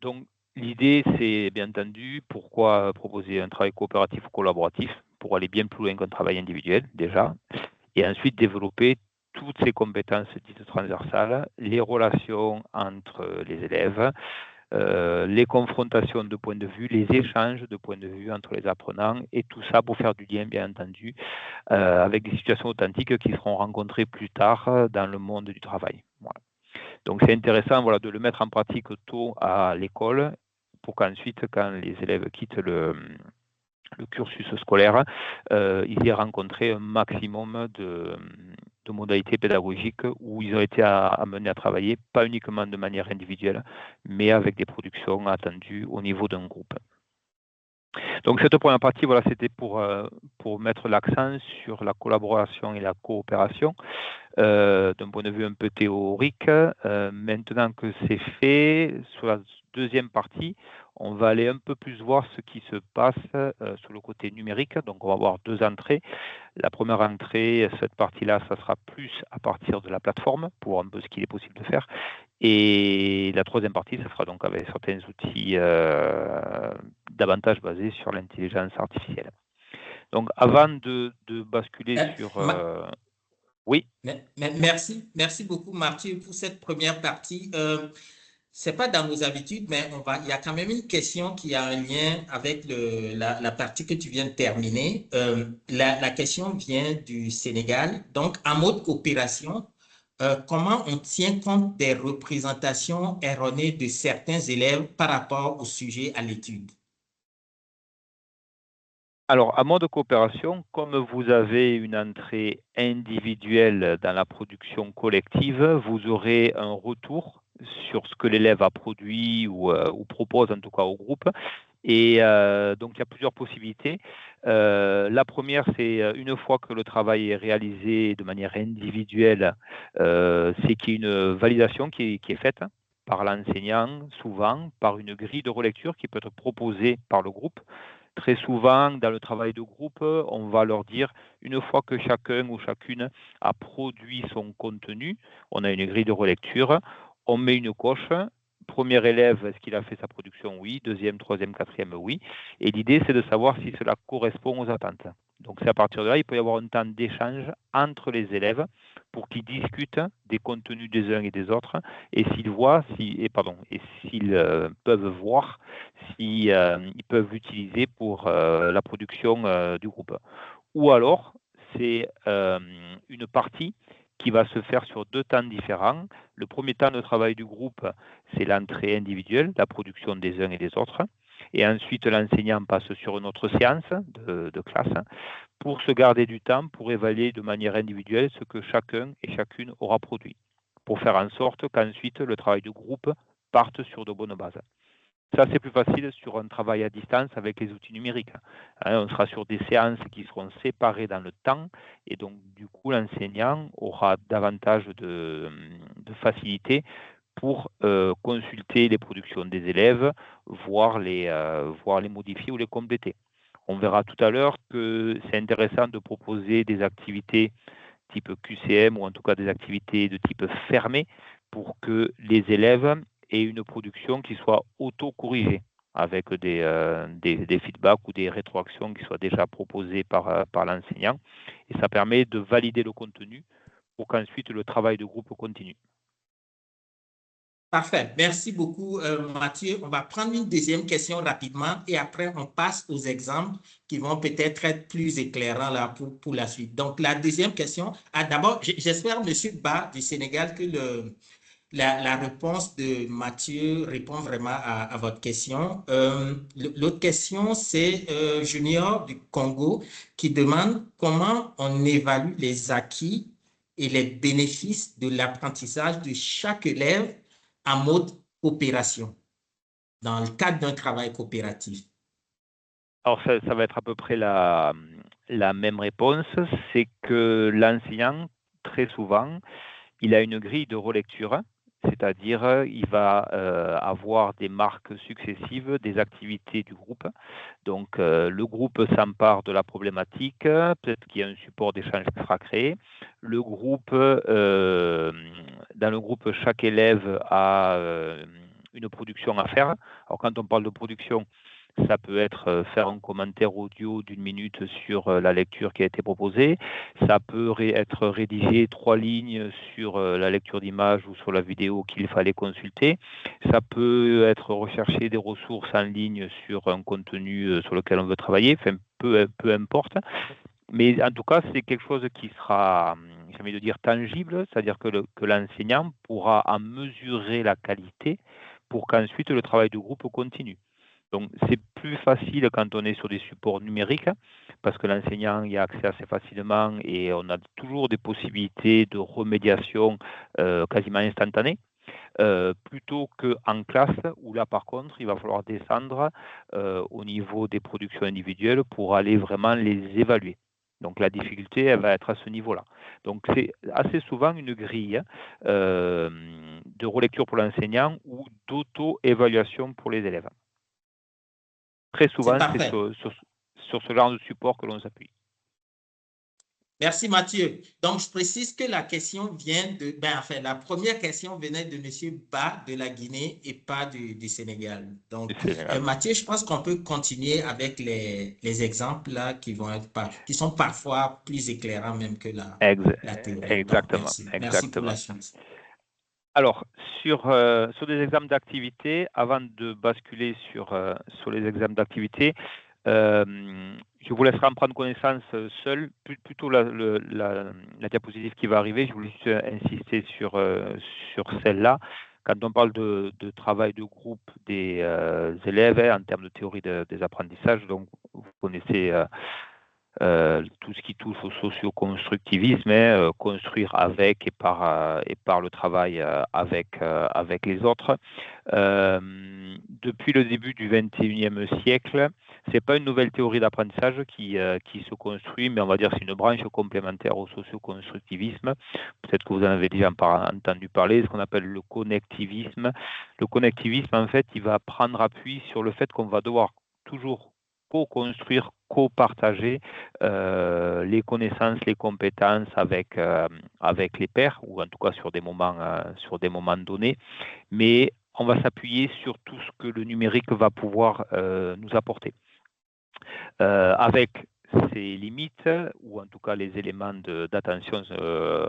Donc, l'idée, c'est bien entendu pourquoi proposer un travail coopératif ou collaboratif pour aller bien plus loin qu'un travail individuel, déjà, et ensuite développer toutes ces compétences dites transversales, les relations entre les élèves, les confrontations de points de vue, les échanges de points de vue entre les apprenants, et tout ça pour faire du lien, bien entendu, avec des situations authentiques qui seront rencontrées plus tard dans le monde du travail. Voilà. Donc c'est intéressant, voilà, de le mettre en pratique tôt à l'école pour qu'ensuite, quand les élèves quittent le le cursus scolaire, ils y aient rencontré un maximum de modalités pédagogiques où ils ont été amenés à travailler, pas uniquement de manière individuelle, mais avec des productions attendues au niveau d'un groupe. Donc cette première partie, voilà, c'était pour mettre l'accent sur la collaboration et la coopération d'un point de vue un peu théorique. Maintenant que c'est fait, sur la deuxième partie, on va aller un peu plus voir ce qui se passe sur le côté numérique. Donc on va avoir deux entrées. La première entrée, cette partie-là, ça sera plus à partir de la plateforme pour voir un peu ce qu'il est possible de faire. Et la troisième partie, ça sera donc avec certains outils davantage basés sur l'intelligence artificielle. Donc avant de basculer sur... Oui. Merci beaucoup, Mathieu, pour cette première partie. C'est pas dans nos habitudes, mais il y a quand même une question qui a un lien avec la partie que tu viens de terminer. La question vient du Sénégal. Donc, en mode coopération, comment on tient compte des représentations erronées de certains élèves par rapport au sujet à l'étude? Alors, à mode de coopération, comme vous avez une entrée individuelle dans la production collective, vous aurez un retour sur ce que l'élève a produit ou propose en tout cas au groupe. Et donc, il y a plusieurs possibilités. La première, c'est une fois que le travail est réalisé de manière individuelle, c'est qu'il y a une validation qui est faite par l'enseignant, souvent par une grille de relecture qui peut être proposée par le groupe. Très souvent, dans le travail de groupe, on va leur dire, une fois que chacun ou chacune a produit son contenu, on a une grille de relecture, on met une coche. Premier élève, est-ce qu'il a fait sa production? Oui. Deuxième, troisième, quatrième, oui. Et l'idée, c'est de savoir si cela correspond aux attentes. Donc, c'est à partir de là, il peut y avoir un temps d'échange entre les élèves pour qu'ils discutent des contenus des uns et des autres et s'ils peuvent voir s'ils peuvent l'utiliser pour la production du groupe. Ou alors, c'est une partie qui va se faire sur deux temps différents. Le premier temps de travail du groupe, c'est l'entrée individuelle, la production des uns et des autres. Et ensuite, l'enseignant passe sur une autre séance de classe pour se garder du temps pour évaluer de manière individuelle ce que chacun et chacune aura produit, pour faire en sorte qu'ensuite le travail de groupe parte sur de bonnes bases. Ça, c'est plus facile sur un travail à distance avec les outils numériques. On sera sur des séances qui seront séparées dans le temps et donc, du coup, l'enseignant aura davantage de facilité pour consulter les productions des élèves, voir les modifier ou les compléter. On verra tout à l'heure que c'est intéressant de proposer des activités type QCM ou en tout cas des activités de type fermé pour que les élèves aient une production qui soit auto-corrigée avec des feedbacks ou des rétroactions qui soient déjà proposées par l'enseignant. Et ça permet de valider le contenu pour qu'ensuite le travail de groupe continue. Parfait. Merci beaucoup, Mathieu. On va prendre une deuxième question rapidement et après, on passe aux exemples qui vont peut-être être plus éclairants là pour la suite. Donc, la deuxième question. D'abord, j'espère, Monsieur Ba du Sénégal, que la réponse de Mathieu répond vraiment à votre question. L'autre question, c'est Junior du Congo qui demande comment on évalue les acquis et les bénéfices de l'apprentissage de chaque élève en mode coopération, dans le cadre d'un travail coopératif. Alors, ça va être à peu près la même réponse. C'est que l'enseignant, très souvent, il a une grille de relecture, c'est-à-dire il va avoir des marques successives des activités du groupe. Donc, le groupe s'empare de la problématique, peut-être qu'il y a un support d'échange qui sera créé. Dans le groupe, chaque élève a une production à faire. Alors, quand on parle de production, ça peut être faire un commentaire audio d'1 minute sur la lecture qui a été proposée. Ça peut être rédiger 3 lignes sur la lecture d'image ou sur la vidéo qu'il fallait consulter. Ça peut être rechercher des ressources en ligne sur un contenu sur lequel on veut travailler. Enfin, peu importe. Mais en tout cas, c'est quelque chose qui sera, j'ai envie de dire, tangible, c'est-à-dire que l'enseignant pourra en mesurer la qualité pour qu'ensuite le travail de groupe continue. Donc, c'est plus facile quand on est sur des supports numériques parce que l'enseignant y a accès assez facilement et on a toujours des possibilités de remédiation quasiment instantanées. Plutôt qu'en classe, où là, par contre, il va falloir descendre au niveau des productions individuelles pour aller vraiment les évaluer. Donc, la difficulté, elle va être à ce niveau-là. Donc, c'est assez souvent une grille de relecture pour l'enseignant ou d'auto-évaluation pour les élèves. Très C'est souvent, c'est parfait. sur ce genre de support que l'on s'appuie. Merci Mathieu. Donc, je précise que la question vient de, enfin, la première question venait de M. Ba de la Guinée et pas du Sénégal. Donc, Mathieu, je pense qu'on peut continuer avec les exemples là qui vont être qui sont parfois plus éclairants même que la théorie. Exactement. Donc, merci pour la chance. Alors, sur des exemples d'activité, avant de basculer sur les exemples d'activité, je vous laisserai en prendre connaissance seul, plutôt la diapositive qui va arriver. Je voulais juste insister sur celle-là. Quand on parle de travail de groupe des élèves en termes de théorie des apprentissages, donc vous connaissez tout ce qui touche au socio-constructivisme, construire avec et par le travail avec les autres. Depuis le début du XXIe siècle, ce n'est pas une nouvelle théorie d'apprentissage qui se construit, mais on va dire c'est une branche complémentaire au socio-constructivisme. Peut-être que vous en avez déjà entendu parler, ce qu'on appelle le connectivisme. Le connectivisme, en fait, il va prendre appui sur le fait qu'on va devoir toujours co-construire, co-partager les connaissances, les compétences avec les pairs, ou en tout cas sur des moments donnés. Mais on va s'appuyer sur tout ce que le numérique va pouvoir nous apporter. Avec ses limites, ou en tout cas les éléments d'attention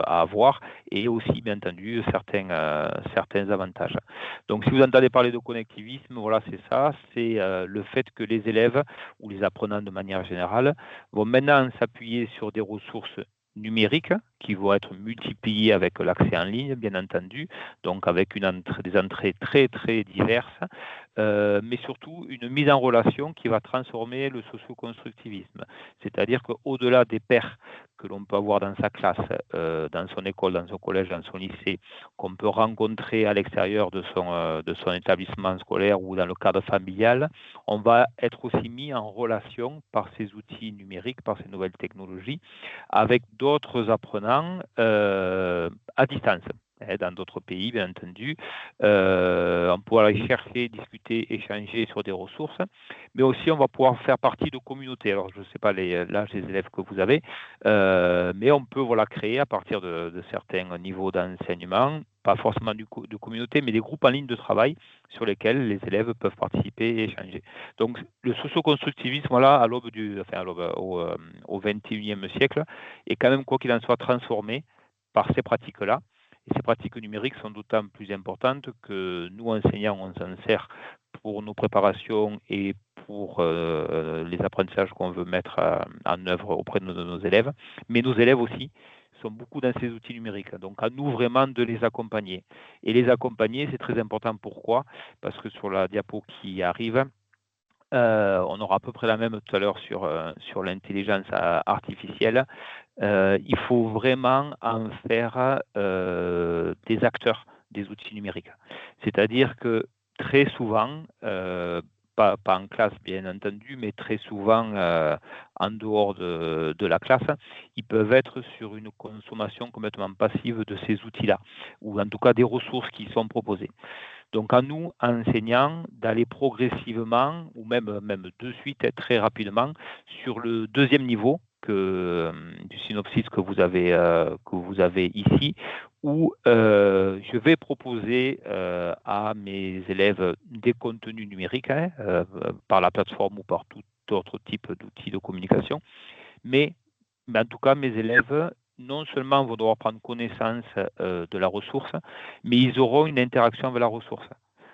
à avoir, et aussi, bien entendu, certains avantages. Donc, si vous entendez parler de connectivisme, voilà, c'est ça, c'est le fait que les élèves, ou les apprenants de manière générale, vont maintenant s'appuyer sur des ressources numériques qui vont être multipliées avec l'accès en ligne, bien entendu, donc avec des entrées très, très diverses, mais surtout une mise en relation qui va transformer le socio-constructivisme. C'est-à-dire qu'au-delà des pairs que l'on peut avoir dans sa classe, dans son école, dans son collège, dans son lycée, qu'on peut rencontrer à l'extérieur de son établissement scolaire ou dans le cadre familial, on va être aussi mis en relation par ces outils numériques, par ces nouvelles technologies, avec d'autres apprenants à distance. Dans d'autres pays, bien entendu. On pourra aller chercher, discuter, échanger sur des ressources, mais aussi on va pouvoir faire partie de communautés. Alors, je ne sais pas l'âge des élèves que vous avez, mais on peut créer à partir de certains niveaux d'enseignement, pas forcément de communauté, mais des groupes en ligne de travail sur lesquels les élèves peuvent participer et échanger. Donc, le socio-constructivisme, à l'aube au XXIe siècle, est quand même, quoi qu'il en soit, transformé par ces pratiques-là. Et ces pratiques numériques sont d'autant plus importantes que nous, enseignants, on s'en sert pour nos préparations et pour les apprentissages qu'on veut mettre en œuvre auprès de nos élèves. Mais nos élèves aussi sont beaucoup dans ces outils numériques. Donc, à nous vraiment de les accompagner. Et les accompagner, c'est très important. Pourquoi ? Parce que sur la diapo qui arrive, on aura à peu près la même tout à l'heure sur l'intelligence artificielle. Il faut vraiment en faire des acteurs des outils numériques. C'est-à-dire que très souvent, pas en classe bien entendu, mais très souvent en dehors de la classe, ils peuvent être sur une consommation complètement passive de ces outils-là, ou en tout cas des ressources qui sont proposées. Donc, à nous, enseignants, d'aller progressivement, ou même de suite, très rapidement, sur le deuxième niveau du synopsis que vous avez ici, où je vais proposer à mes élèves des contenus numériques par la plateforme ou par tout autre type d'outils de communication. Mais en tout cas, mes élèves, non seulement vont devoir prendre connaissance de la ressource, mais ils auront une interaction avec la ressource.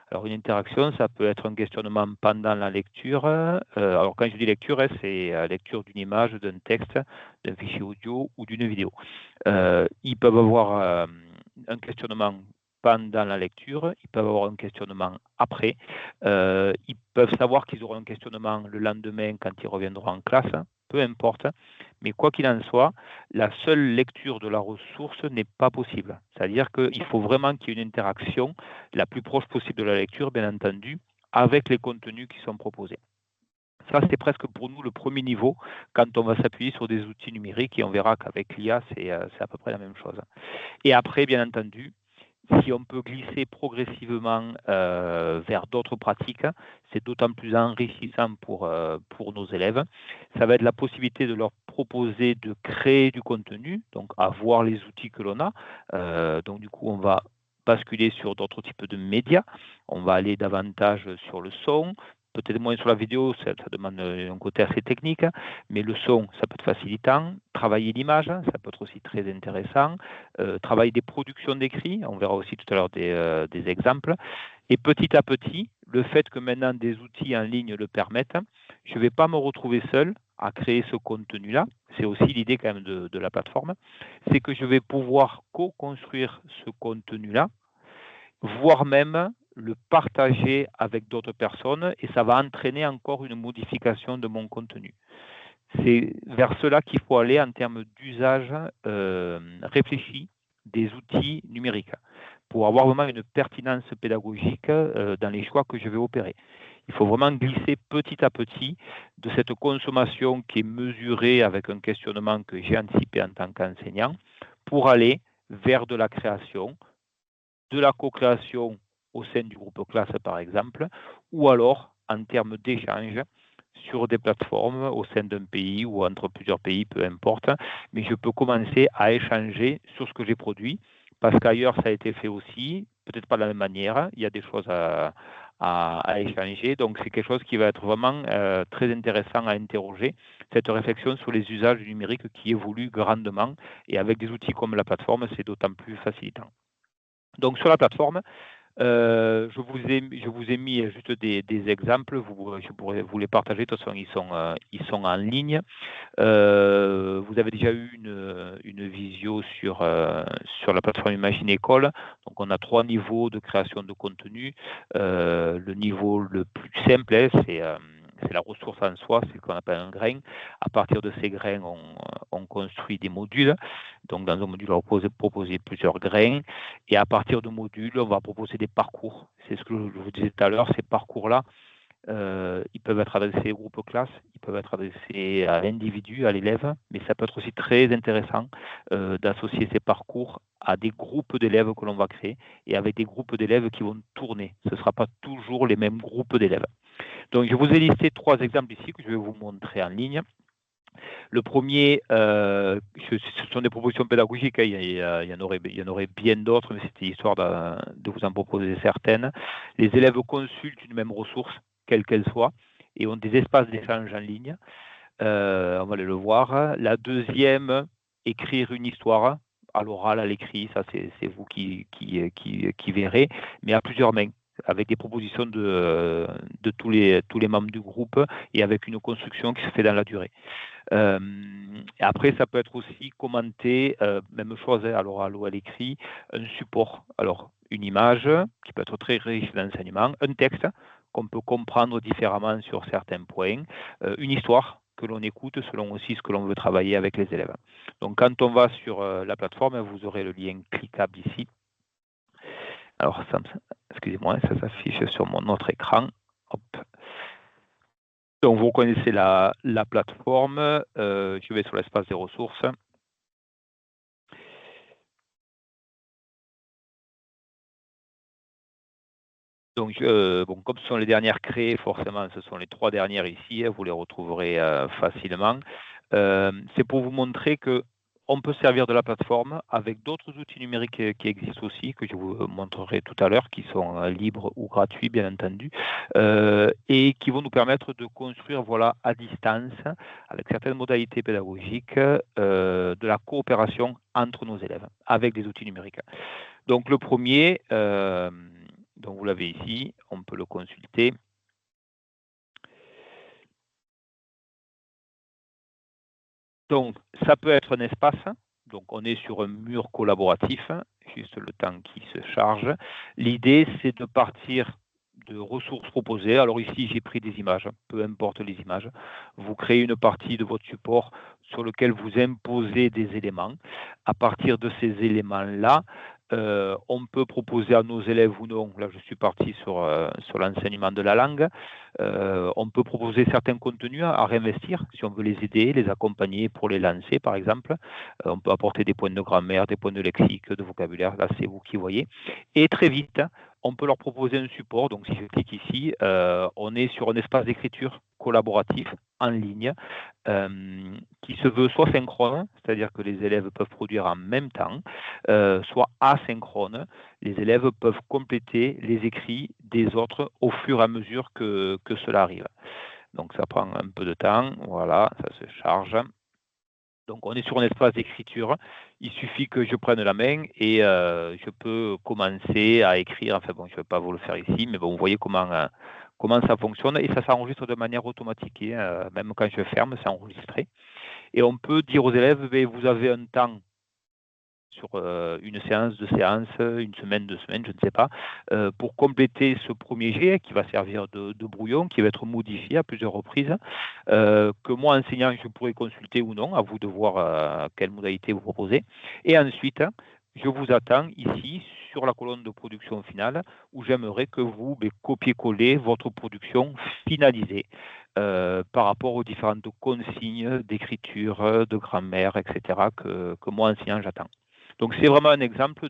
Alors, une interaction, ça peut être un questionnement pendant la lecture. Alors, quand je dis lecture, c'est lecture d'une image, d'un texte, d'un fichier audio ou d'une vidéo. Ils peuvent avoir un questionnement pendant la lecture, ils peuvent avoir un questionnement après, ils peuvent savoir qu'ils auront un questionnement le lendemain quand ils reviendront en classe, peu importe, mais quoi qu'il en soit, la seule lecture de la ressource n'est pas possible. C'est-à-dire qu'il faut vraiment qu'il y ait une interaction la plus proche possible de la lecture, bien entendu, avec les contenus qui sont proposés. Ça, c'est presque pour nous le premier niveau quand on va s'appuyer sur des outils numériques et on verra qu'avec l'IA, c'est à peu près la même chose. Et après, bien entendu, si on peut glisser progressivement vers d'autres pratiques, c'est d'autant plus enrichissant pour nos élèves. Ça va être la possibilité de leur proposer de créer du contenu, donc avoir les outils que l'on a. Donc du coup, on va basculer sur d'autres types de médias. On va aller davantage sur le son, peut-être moins sur la vidéo, ça demande un côté assez technique, mais le son, ça peut être facilitant. Travailler l'image, ça peut être aussi très intéressant. Travailler des productions d'écrits, on verra aussi tout à l'heure des exemples. Et petit à petit, le fait que maintenant des outils en ligne le permettent, je ne vais pas me retrouver seul à créer ce contenu-là. C'est aussi l'idée quand même de la plateforme. C'est que je vais pouvoir co-construire ce contenu-là, voire même le partager avec d'autres personnes et ça va entraîner encore une modification de mon contenu. C'est vers cela qu'il faut aller en termes d'usage réfléchi des outils numériques pour avoir vraiment une pertinence pédagogique dans les choix que je vais opérer. Il faut vraiment glisser petit à petit de cette consommation qui est mesurée avec un questionnement que j'ai anticipé en tant qu'enseignant pour aller vers de la création, de la co-création au sein du groupe classe par exemple, ou alors en termes d'échange sur des plateformes au sein d'un pays ou entre plusieurs pays, peu importe, mais je peux commencer à échanger sur ce que j'ai produit, parce qu'ailleurs ça a été fait aussi, peut-être pas de la même manière, il y a des choses à échanger, donc c'est quelque chose qui va être vraiment très intéressant à interroger, cette réflexion sur les usages du numérique qui évoluent grandement, et avec des outils comme la plateforme, c'est d'autant plus facilitant. Donc sur la plateforme, je vous ai mis juste des exemples, je pourrais vous les partager, de toute façon ils sont en ligne. Vous avez déjà eu une visio sur la plateforme Imagine École. Donc on a 3 niveaux de création de contenu. Le niveau le plus simple, c'est la ressource en soi, c'est ce qu'on appelle un grain. À partir de ces grains, on construit des modules. Donc, dans un module, on va proposer plusieurs grains. Et à partir de modules, on va proposer des parcours. C'est ce que je vous disais tout à l'heure, ces parcours-là, ils peuvent être adressés au groupe classe, ils peuvent être adressés à l'individu, à l'élève, mais ça peut être aussi très intéressant d'associer ces parcours à des groupes d'élèves que l'on va créer et avec des groupes d'élèves qui vont tourner. Ce ne sera pas toujours les mêmes groupes d'élèves. Donc, je vous ai listé 3 exemples ici que je vais vous montrer en ligne. Le premier, ce sont des propositions pédagogiques, il y en aurait bien d'autres, mais c'était histoire de vous en proposer certaines. Les élèves consultent une même ressource, quelle qu'elle soit, et ont des espaces d'échange en ligne. On va aller le voir. La deuxième, écrire une histoire, à l'oral, à l'écrit, ça c'est vous qui verrez, mais à plusieurs mains, avec des propositions de tous les membres du groupe et avec une construction qui se fait dans la durée. Et après, ça peut être aussi commenté, même chose à l'oral ou à l'écrit, un support. Alors, une image qui peut être très riche d'enseignement, un texte qu'on peut comprendre différemment sur certains points, une histoire que l'on écoute selon aussi ce que l'on veut travailler avec les élèves. Donc, quand on va sur la plateforme, vous aurez le lien cliquable ici. Alors, excusez-moi, ça s'affiche sur mon autre écran. Hop. Donc, vous connaissez la plateforme. Je vais sur l'espace des ressources. Donc, comme ce sont les dernières créées, forcément, ce sont les 3 dernières ici. Vous les retrouverez facilement. C'est pour vous montrer qu'on peut servir de la plateforme avec d'autres outils numériques qui existent aussi, que je vous montrerai tout à l'heure, qui sont libres ou gratuits, bien entendu, et qui vont nous permettre de construire à distance, avec certaines modalités pédagogiques, de la coopération entre nos élèves, avec des outils numériques. Donc, le premier, donc vous l'avez ici, on peut le consulter. Donc, ça peut être un espace Donc, on est sur un mur collaboratif, juste le temps qui se charge. L'idée, c'est de partir de ressources proposées. Alors ici, j'ai pris des images, peu importe les images. Vous créez une partie de votre support sur lequel vous imposez des éléments. À partir de ces éléments-là, on peut proposer à nos élèves ou non, là je suis parti sur l'enseignement de la langue, on peut proposer certains contenus à réinvestir si on veut les aider, les accompagner pour les lancer par exemple. On peut apporter des points de grammaire, des points de lexique, de vocabulaire, là c'est vous qui voyez. Et très vite, on peut leur proposer un support. Donc si je clique ici, on est sur un espace d'écriture collaboratif en ligne qui se veut soit synchrone, c'est-à-dire que les élèves peuvent produire en même temps, soit asynchrone. Les élèves peuvent compléter les écrits des autres au fur et à mesure que cela arrive. Donc ça prend un peu de temps, voilà, ça se charge. Donc on est sur un espace d'écriture, il suffit que je prenne la main et je peux commencer à écrire, enfin bon, je ne vais pas vous le faire ici, mais bon, vous voyez comment ça fonctionne et ça s'enregistre de manière automatique, même quand je ferme, c'est enregistré. Et on peut dire aux élèves, vous avez un temps sur une séance, 2 séances, une semaine, 2 semaines, je ne sais pas, pour compléter ce premier jet qui va servir de brouillon, qui va être modifié à plusieurs reprises, que moi, enseignant, je pourrais consulter ou non, à vous de voir quelle modalité vous proposez. Et ensuite, je vous attends ici sur la colonne de production finale où j'aimerais que vous copiez-collez votre production finalisée par rapport aux différentes consignes d'écriture, de grammaire, etc. que moi, enseignant, j'attends. Donc, c'est vraiment un exemple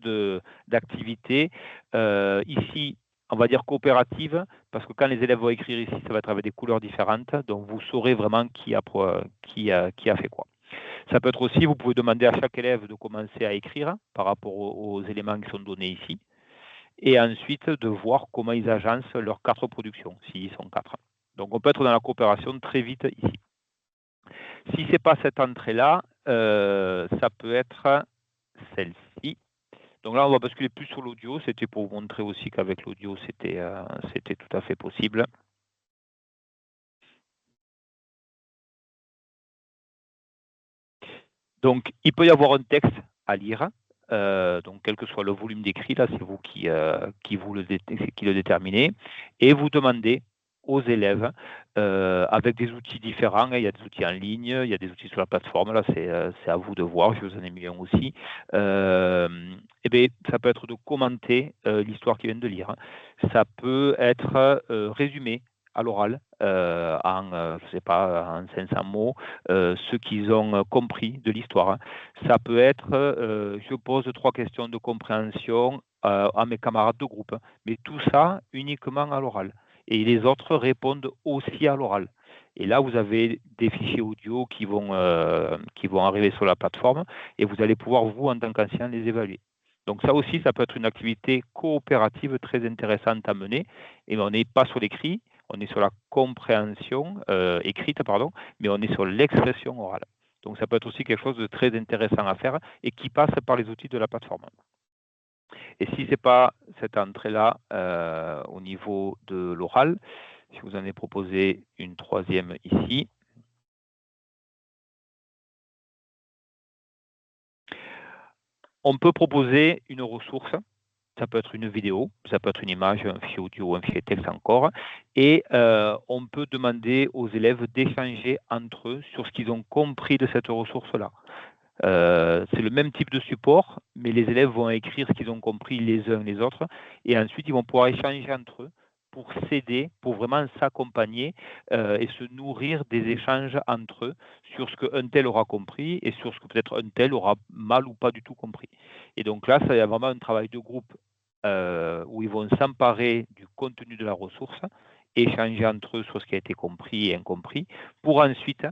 d'activité ici, on va dire coopérative, parce que quand les élèves vont écrire ici, ça va être avec des couleurs différentes, donc vous saurez vraiment qui a fait quoi. Ça peut être aussi, vous pouvez demander à chaque élève de commencer à écrire par rapport aux éléments qui sont donnés ici, et ensuite de voir comment ils agencent leurs 4 productions, s'ils sont 4. Donc, on peut être dans la coopération très vite ici. Si ce n'est pas cette entrée-là, ça peut être celle-ci. Donc là, on va basculer plus sur l'audio. C'était pour vous montrer aussi qu'avec l'audio, c'était tout à fait possible. Donc, il peut y avoir un texte à lire. Donc, quel que soit le volume d'écrit, là, c'est vous qui le déterminez. Et vous demandez aux élèves, avec des outils différents, il y a des outils en ligne, il y a des outils sur la plateforme, là, c'est à vous de voir, je vous en ai mis un aussi. Ça peut être de commenter l'histoire qu'ils viennent de lire. Ça peut être résumé à l'oral en, je sais pas, en 500 mots, ce qu'ils ont compris de l'histoire. Ça peut être, je pose 3 questions de compréhension à mes camarades de groupe, mais tout ça uniquement à l'oral. Et les autres répondent aussi à l'oral. Et là, vous avez des fichiers audio qui vont arriver sur la plateforme et vous allez pouvoir, vous, en tant qu'enseignant, les évaluer. Donc ça aussi, ça peut être une activité coopérative très intéressante à mener. Et on n'est pas sur l'écrit, on est sur la compréhension écrite, pardon, mais on est sur l'expression orale. Donc ça peut être aussi quelque chose de très intéressant à faire et qui passe par les outils de la plateforme. Et si ce n'est pas cette entrée-là au niveau de l'oral, je vous en ai proposé une 3e ici. On peut proposer une ressource. Ça peut être une vidéo, ça peut être une image, un fichier audio, un fichier texte encore. Et on peut demander aux élèves d'échanger entre eux sur ce qu'ils ont compris de cette ressource-là. C'est le même type de support, mais les élèves vont écrire ce qu'ils ont compris les uns les autres, et ensuite ils vont pouvoir échanger entre eux pour s'aider, pour vraiment s'accompagner et se nourrir des échanges entre eux sur ce qu'un tel aura compris et sur ce que peut-être un tel aura mal ou pas du tout compris. Et donc là, ça y a vraiment un travail de groupe où ils vont s'emparer du contenu de la ressource, échanger entre eux sur ce qui a été compris et incompris, pour ensuite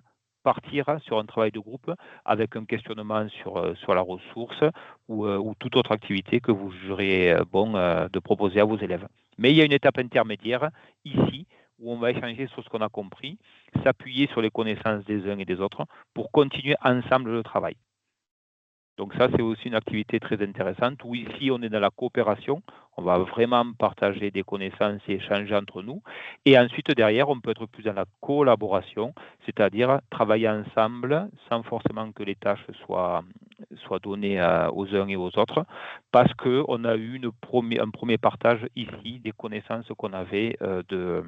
partir sur un travail de groupe avec un questionnement sur la ressource ou toute autre activité que vous jugerez bon de proposer à vos élèves. Mais il y a une étape intermédiaire ici où on va échanger sur ce qu'on a compris, s'appuyer sur les connaissances des uns et des autres pour continuer ensemble le travail. Donc ça, c'est aussi une activité très intéressante où ici, on est dans la coopération. On va vraiment partager des connaissances et échanger entre nous. Et ensuite, derrière, on peut être plus dans la collaboration, c'est-à-dire travailler ensemble sans forcément que les tâches soient soit donné aux uns et aux autres, parce qu'on a eu un premier partage ici des connaissances qu'on avait de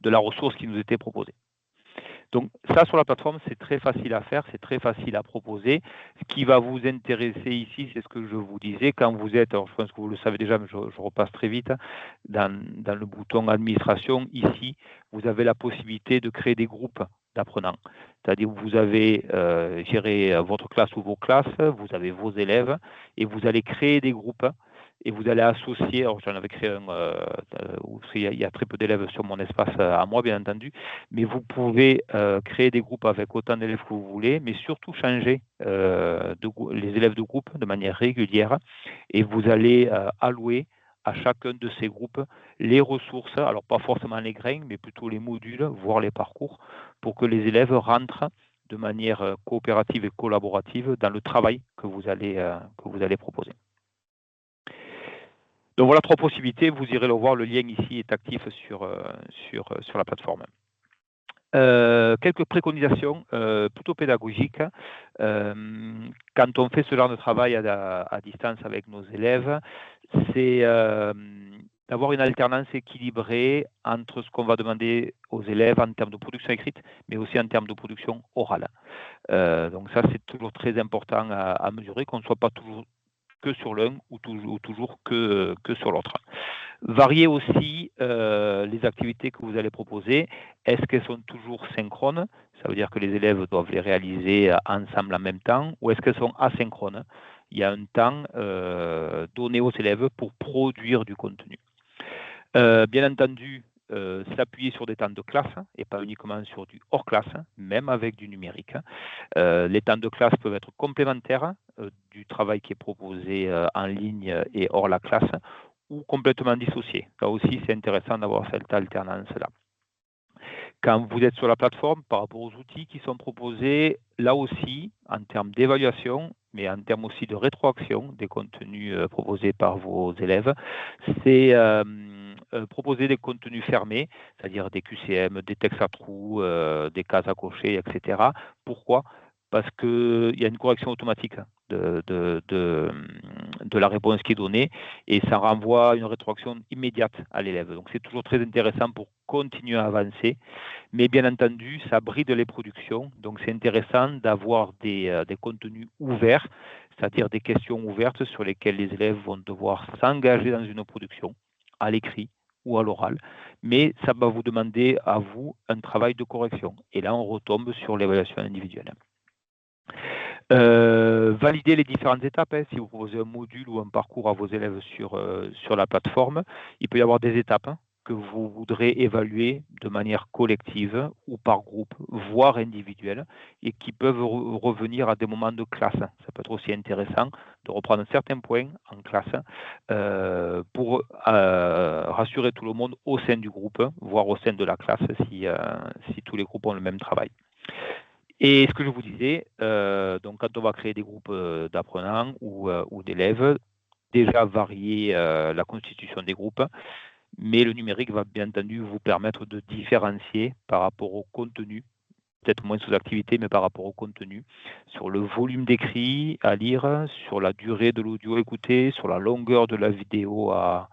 la ressource qui nous était proposée. Donc ça, sur la plateforme, c'est très facile à faire, c'est très facile à proposer. Ce qui va vous intéresser ici, c'est ce que je vous disais, quand vous êtes, alors je pense que vous le savez déjà, mais je repasse très vite, dans le bouton administration, ici, vous avez la possibilité de créer des groupes d'apprenants. C'est-à-dire que vous avez géré votre classe ou vos classes, vous avez vos élèves, et vous allez créer des groupes et vous allez associer, alors j'en avais créé un, il y a très peu d'élèves sur mon espace à moi, bien entendu, mais vous pouvez créer des groupes avec autant d'élèves que vous voulez, mais surtout changer les élèves de groupe de manière régulière, et vous allez allouer à chacun de ces groupes les ressources, alors pas forcément les grains, mais plutôt les modules, voire les parcours, pour que les élèves rentrent de manière coopérative et collaborative dans le travail que vous allez proposer. Donc voilà 3 possibilités, vous irez le voir, le lien ici est actif sur la plateforme. Quelques préconisations plutôt pédagogiques. Quand on fait ce genre de travail à distance avec nos élèves, c'est d'avoir une alternance équilibrée entre ce qu'on va demander aux élèves en termes de production écrite, mais aussi en termes de production orale. Donc ça, c'est toujours très important à mesurer, qu'on ne soit pas toujours que sur l'un ou toujours que sur l'autre. Variez aussi les activités que vous allez proposer. Est-ce qu'elles sont toujours synchrones? Ça veut dire que les élèves doivent les réaliser ensemble en même temps, ou est-ce qu'elles sont asynchrones? Il y a un temps donné aux élèves pour produire du contenu. Bien entendu, s'appuyer sur des temps de classe et pas uniquement sur du hors classe, même avec du numérique. Les temps de classe peuvent être complémentaires du travail qui est proposé en ligne et hors la classe, ou complètement dissociés. Là aussi, c'est intéressant d'avoir cette alternance-là. Quand vous êtes sur la plateforme, par rapport aux outils qui sont proposés, là aussi, en termes d'évaluation, mais en termes aussi de rétroaction des contenus proposés par vos élèves, c'est proposer des contenus fermés, c'est-à-dire des QCM, des textes à trous, des cases à cocher, etc. Pourquoi? Parce qu'il y a une correction automatique de la réponse qui est donnée et ça renvoie une rétroaction immédiate à l'élève. Donc c'est toujours très intéressant pour continuer à avancer, mais bien entendu, ça bride les productions. Donc c'est intéressant d'avoir des contenus ouverts, c'est-à-dire des questions ouvertes sur lesquelles les élèves vont devoir s'engager dans une production, à l'écrit ou à l'oral, mais ça va vous demander à vous un travail de correction. Et là, on retombe sur l'évaluation individuelle. Valider les différentes étapes. Si vous proposez un module ou un parcours à vos élèves sur la plateforme, il peut y avoir des étapes que vous voudrez évaluer de manière collective ou par groupe, voire individuelle, et qui peuvent revenir à des moments de classe. Ça peut être aussi intéressant de reprendre certains points en classe pour rassurer tout le monde au sein du groupe, voire au sein de la classe si tous les groupes ont le même travail. Et ce que je vous disais, donc quand on va créer des groupes d'apprenants ou d'élèves, déjà varier la constitution des groupes, mais le numérique va bien entendu vous permettre de différencier par rapport au contenu, peut-être moins sous activité, mais par rapport au contenu, sur le volume d'écrit à lire, sur la durée de l'audio écouté, sur la longueur de la vidéo à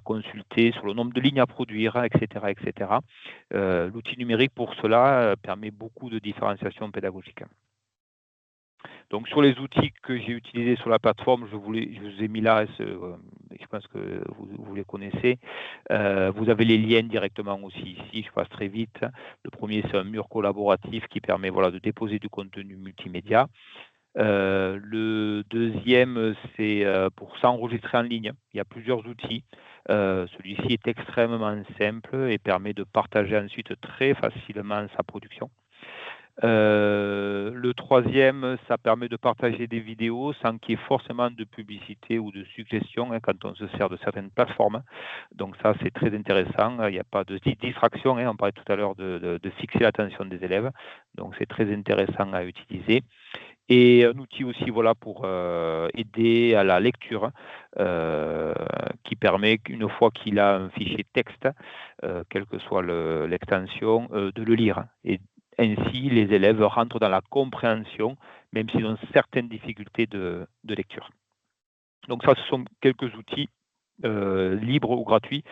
consulter, sur le nombre de lignes à produire, etc. etc. L'outil numérique, pour cela, permet beaucoup de différenciation pédagogique. Donc, sur les outils que j'ai utilisés sur la plateforme, je vous ai mis là, je pense que vous les connaissez. Vous avez les liens directement aussi ici, je passe très vite. Le premier, c'est un mur collaboratif qui permet de déposer du contenu multimédia. Le deuxième, c'est pour s'enregistrer en ligne. Il y a plusieurs outils. Celui-ci est extrêmement simple et permet de partager ensuite très facilement sa production. Le troisième, ça permet de partager des vidéos sans qu'il y ait forcément de publicité ou de suggestion quand on se sert de certaines plateformes. Donc ça, c'est très intéressant. Il n'y a pas de distraction. On parlait tout à l'heure de fixer l'attention des élèves. Donc c'est très intéressant à utiliser. Et un outil aussi pour aider à la lecture qui permet qu'une fois qu'il a un fichier texte, quelle que soit l'extension, de le lire et ainsi, les élèves rentrent dans la compréhension, même s'ils ont certaines difficultés de lecture. Donc ça, ce sont quelques outils libres ou gratuits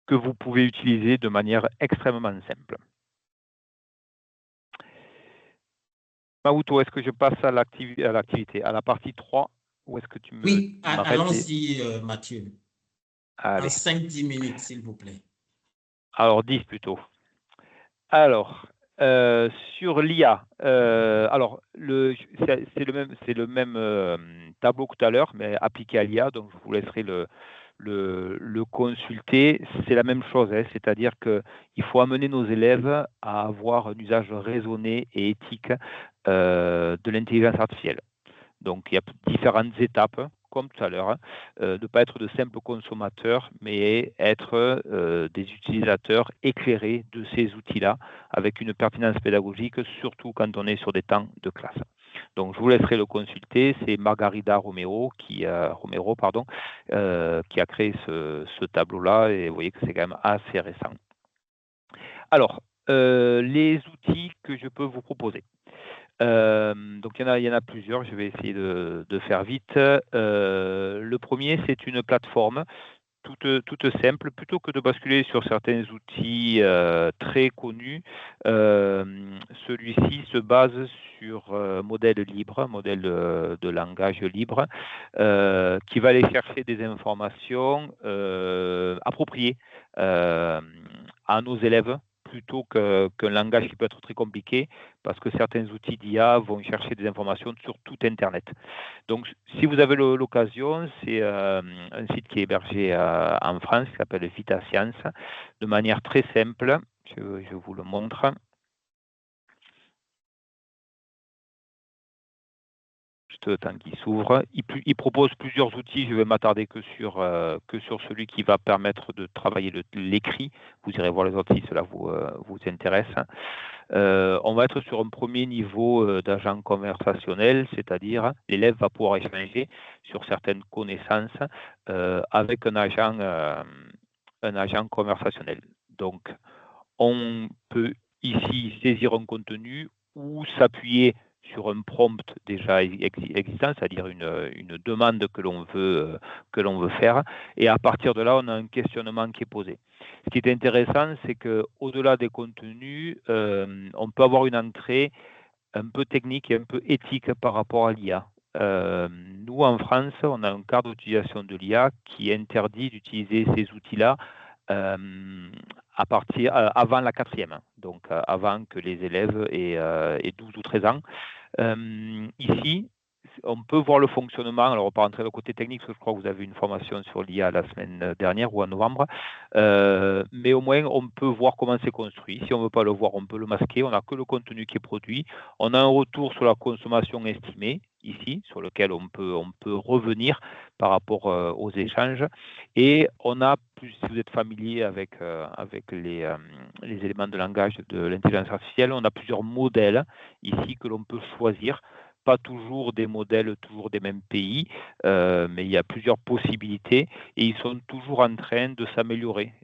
que vous pouvez utiliser de manière extrêmement simple. Maouto, est-ce que je passe à l'activité, à la partie 3, ou est-ce que tu me Oui, m'arrêtes allons-y, Mathieu. En Allez, 5-10 minutes, s'il vous plaît. alors 10 plutôt. Alors, sur l'IA, alors c'est le même tableau que tout à l'heure, mais appliqué à l'IA, donc je vous laisserai le consulter. C'est la même chose, hein, c'est-à-dire qu'il faut amener nos élèves à avoir un usage raisonné et éthique de l'intelligence artificielle. Donc, il y a différentes étapes, comme tout à l'heure, ne pas être de simples consommateurs, mais être des utilisateurs éclairés de ces outils-là, avec une pertinence pédagogique, surtout quand on est sur des temps de classe. Donc, je vous laisserai le consulter. C'est Margarida Romero qui a créé ce tableau-là, et vous voyez que c'est quand même assez récent. Alors, les outils que je peux vous proposer. Donc il y en a plusieurs, je vais essayer de faire vite. Le premier, c'est une plateforme toute simple. Plutôt que de basculer sur certains outils très connus, celui-ci se base sur modèle libre, modèle de langage libre, qui va aller chercher des informations appropriées à nos élèves, plutôt qu'un langage qui peut être très compliqué, parce que certains outils d'IA vont chercher des informations sur tout Internet. Donc, si vous avez l'occasion, c'est un site qui est hébergé en France, qui s'appelle Vita Science, de manière très simple. Je vous le montre. Juste le temps qu'il s'ouvre. Il propose plusieurs outils. Je vais m'attarder que sur celui qui va permettre de travailler l'écrit. Vous irez voir les autres si cela vous intéresse. On va être sur un premier niveau d'agent conversationnel, c'est-à-dire l'élève va pouvoir échanger sur certaines connaissances avec un agent conversationnel. Donc, on peut ici saisir un contenu ou s'appuyer sur un prompt déjà existant, c'est-à-dire une demande que l'on veut faire, et à partir de là, on a un questionnement qui est posé. Ce qui est intéressant, c'est qu'au-delà des contenus, on peut avoir une entrée un peu technique et un peu éthique par rapport à l'IA. Nous, en France, on a un cadre d'utilisation de l'IA qui interdit d'utiliser ces outils-là avant la 4e, donc avant que les élèves aient 12 ou 13 ans. Ici, on peut voir le fonctionnement. Alors, on va pas rentrer dans le côté technique, parce que je crois que vous avez une formation sur l'IA la semaine dernière ou en novembre. Mais au moins, on peut voir comment c'est construit. Si on ne veut pas le voir, on peut le masquer. On n'a que le contenu qui est produit. On a un retour sur la consommation estimée, ici, sur lequel on peut revenir par rapport aux échanges. Et on a, si vous êtes familier avec les éléments de langage de l'intelligence artificielle, on a plusieurs modèles ici que l'on peut choisir. Pas toujours des modèles, toujours des mêmes pays, mais il y a plusieurs possibilités et ils sont toujours en train de s'améliorer.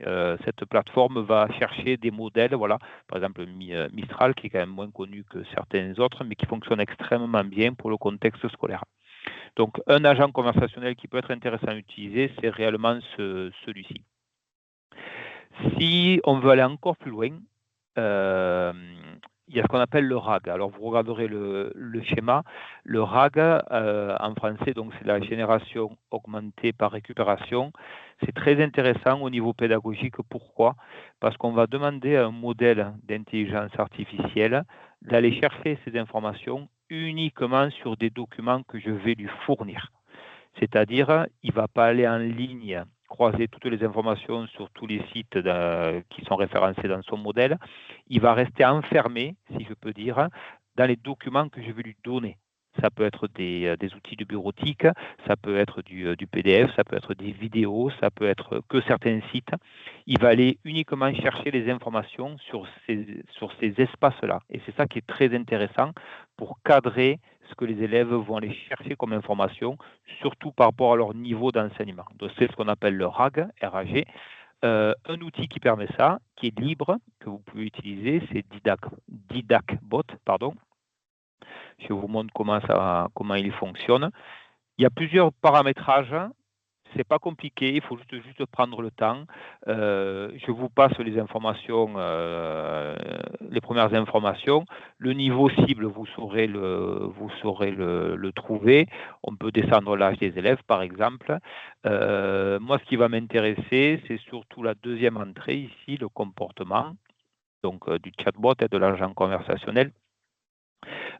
Cette plateforme va chercher des modèles, voilà, par exemple Mistral, qui est quand même moins connu que certains autres, mais qui fonctionne extrêmement bien pour le contexte scolaire. Donc, un agent conversationnel qui peut être intéressant à utiliser, c'est réellement celui-ci. Si on veut aller encore plus loin, il y a ce qu'on appelle le RAG. Alors, vous regarderez le schéma. Le RAG, en français, donc c'est la génération augmentée par récupération. C'est très intéressant au niveau pédagogique. Pourquoi? Parce qu'on va demander à un modèle d'intelligence artificielle d'aller chercher ces informations uniquement sur des documents que je vais lui fournir. C'est-à-dire, il ne va pas aller en ligne croiser toutes les informations sur tous les sites qui sont référencés dans son modèle. Il va rester enfermé, si je peux dire, dans les documents que je vais lui donner. Ça peut être des outils de bureautique, ça peut être du PDF, ça peut être des vidéos, ça peut être que certains sites. Il va aller uniquement chercher les informations sur ces espaces-là. Et c'est ça qui est très intéressant pour cadrer ce que les élèves vont aller chercher comme information, surtout par rapport à leur niveau d'enseignement. Donc, c'est ce qu'on appelle le RAG, RAG. Un outil qui permet ça, qui est libre, que vous pouvez utiliser, c'est DidacBot, pardon. Je vous montre comment il fonctionne. Il y a plusieurs paramétrages. C'est pas compliqué, il faut juste prendre le temps. Je vous passe les informations, les premières informations. Le niveau cible, vous saurez le trouver. On peut descendre l'âge des élèves, par exemple. Moi, ce qui va m'intéresser, c'est surtout la deuxième entrée ici, le comportement, donc du chatbot et de l'agent conversationnel.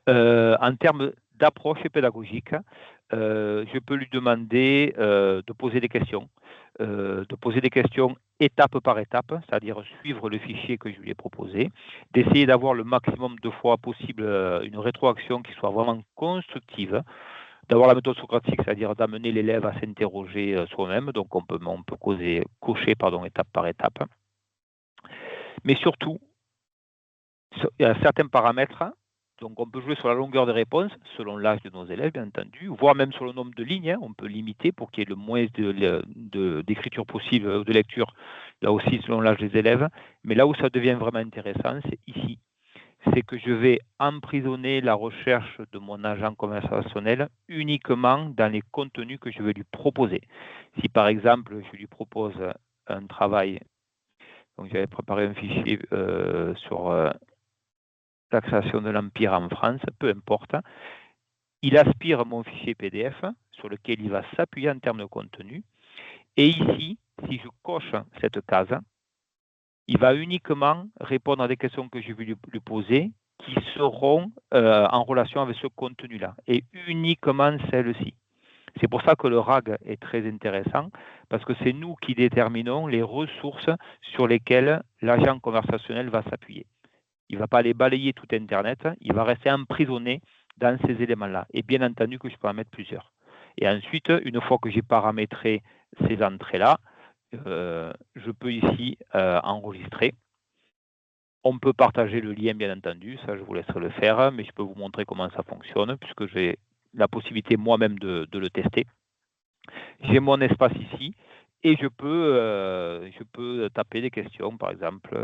En termes d'approche pédagogique, je peux lui demander de poser des questions, étape par étape, c'est-à-dire suivre le fichier que je lui ai proposé, d'essayer d'avoir le maximum de fois possible une rétroaction qui soit vraiment constructive, d'avoir la méthode socratique, c'est-à-dire d'amener l'élève à s'interroger soi-même, donc on peut cocher étape par étape. Mais surtout, il y a certains paramètres. Donc, on peut jouer sur la longueur des réponses, selon l'âge de nos élèves, bien entendu, voire même sur le nombre de lignes. On peut limiter pour qu'il y ait le moins d'écriture possible, de lecture, là aussi, selon l'âge des élèves. Mais là où ça devient vraiment intéressant, c'est ici. C'est que je vais emprisonner la recherche de mon agent conversationnel uniquement dans les contenus que je vais lui proposer. Si, par exemple, je lui propose un travail, donc j'avais préparé un fichier sur la création de l'Empire en France, peu importe. Il aspire mon fichier PDF sur lequel il va s'appuyer en termes de contenu. Et ici, si je coche cette case, il va uniquement répondre à des questions que je vais lui poser qui seront en relation avec ce contenu-là, et uniquement celles-ci. C'est pour ça que le RAG est très intéressant, parce que c'est nous qui déterminons les ressources sur lesquelles l'agent conversationnel va s'appuyer. Il ne va pas aller balayer tout Internet, il va rester emprisonné dans ces éléments-là. Et bien entendu que je peux en mettre plusieurs. Et ensuite, une fois que j'ai paramétré ces entrées-là, je peux ici enregistrer. On peut partager le lien, bien entendu, ça je vous laisserai le faire, mais je peux vous montrer comment ça fonctionne, puisque j'ai la possibilité moi-même de le tester. J'ai mon espace ici. Et je peux taper des questions, par exemple,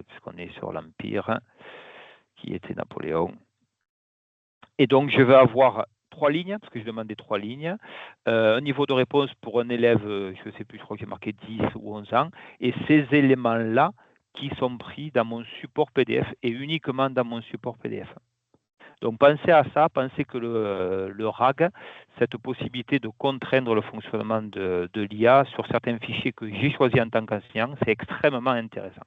puisqu'on est sur l'Empire, qui était Napoléon. Et donc, je vais avoir 3 lignes, parce que je demandais 3 lignes. Un niveau de réponse pour un élève, je ne sais plus, je crois que j'ai marqué 10 ou 11 ans. Et ces éléments-là qui sont pris dans mon support PDF et uniquement dans mon support PDF. Donc, pensez à ça, pensez que le RAG, cette possibilité de contraindre le fonctionnement de l'IA sur certains fichiers que j'ai choisis en tant qu'enseignant, c'est extrêmement intéressant.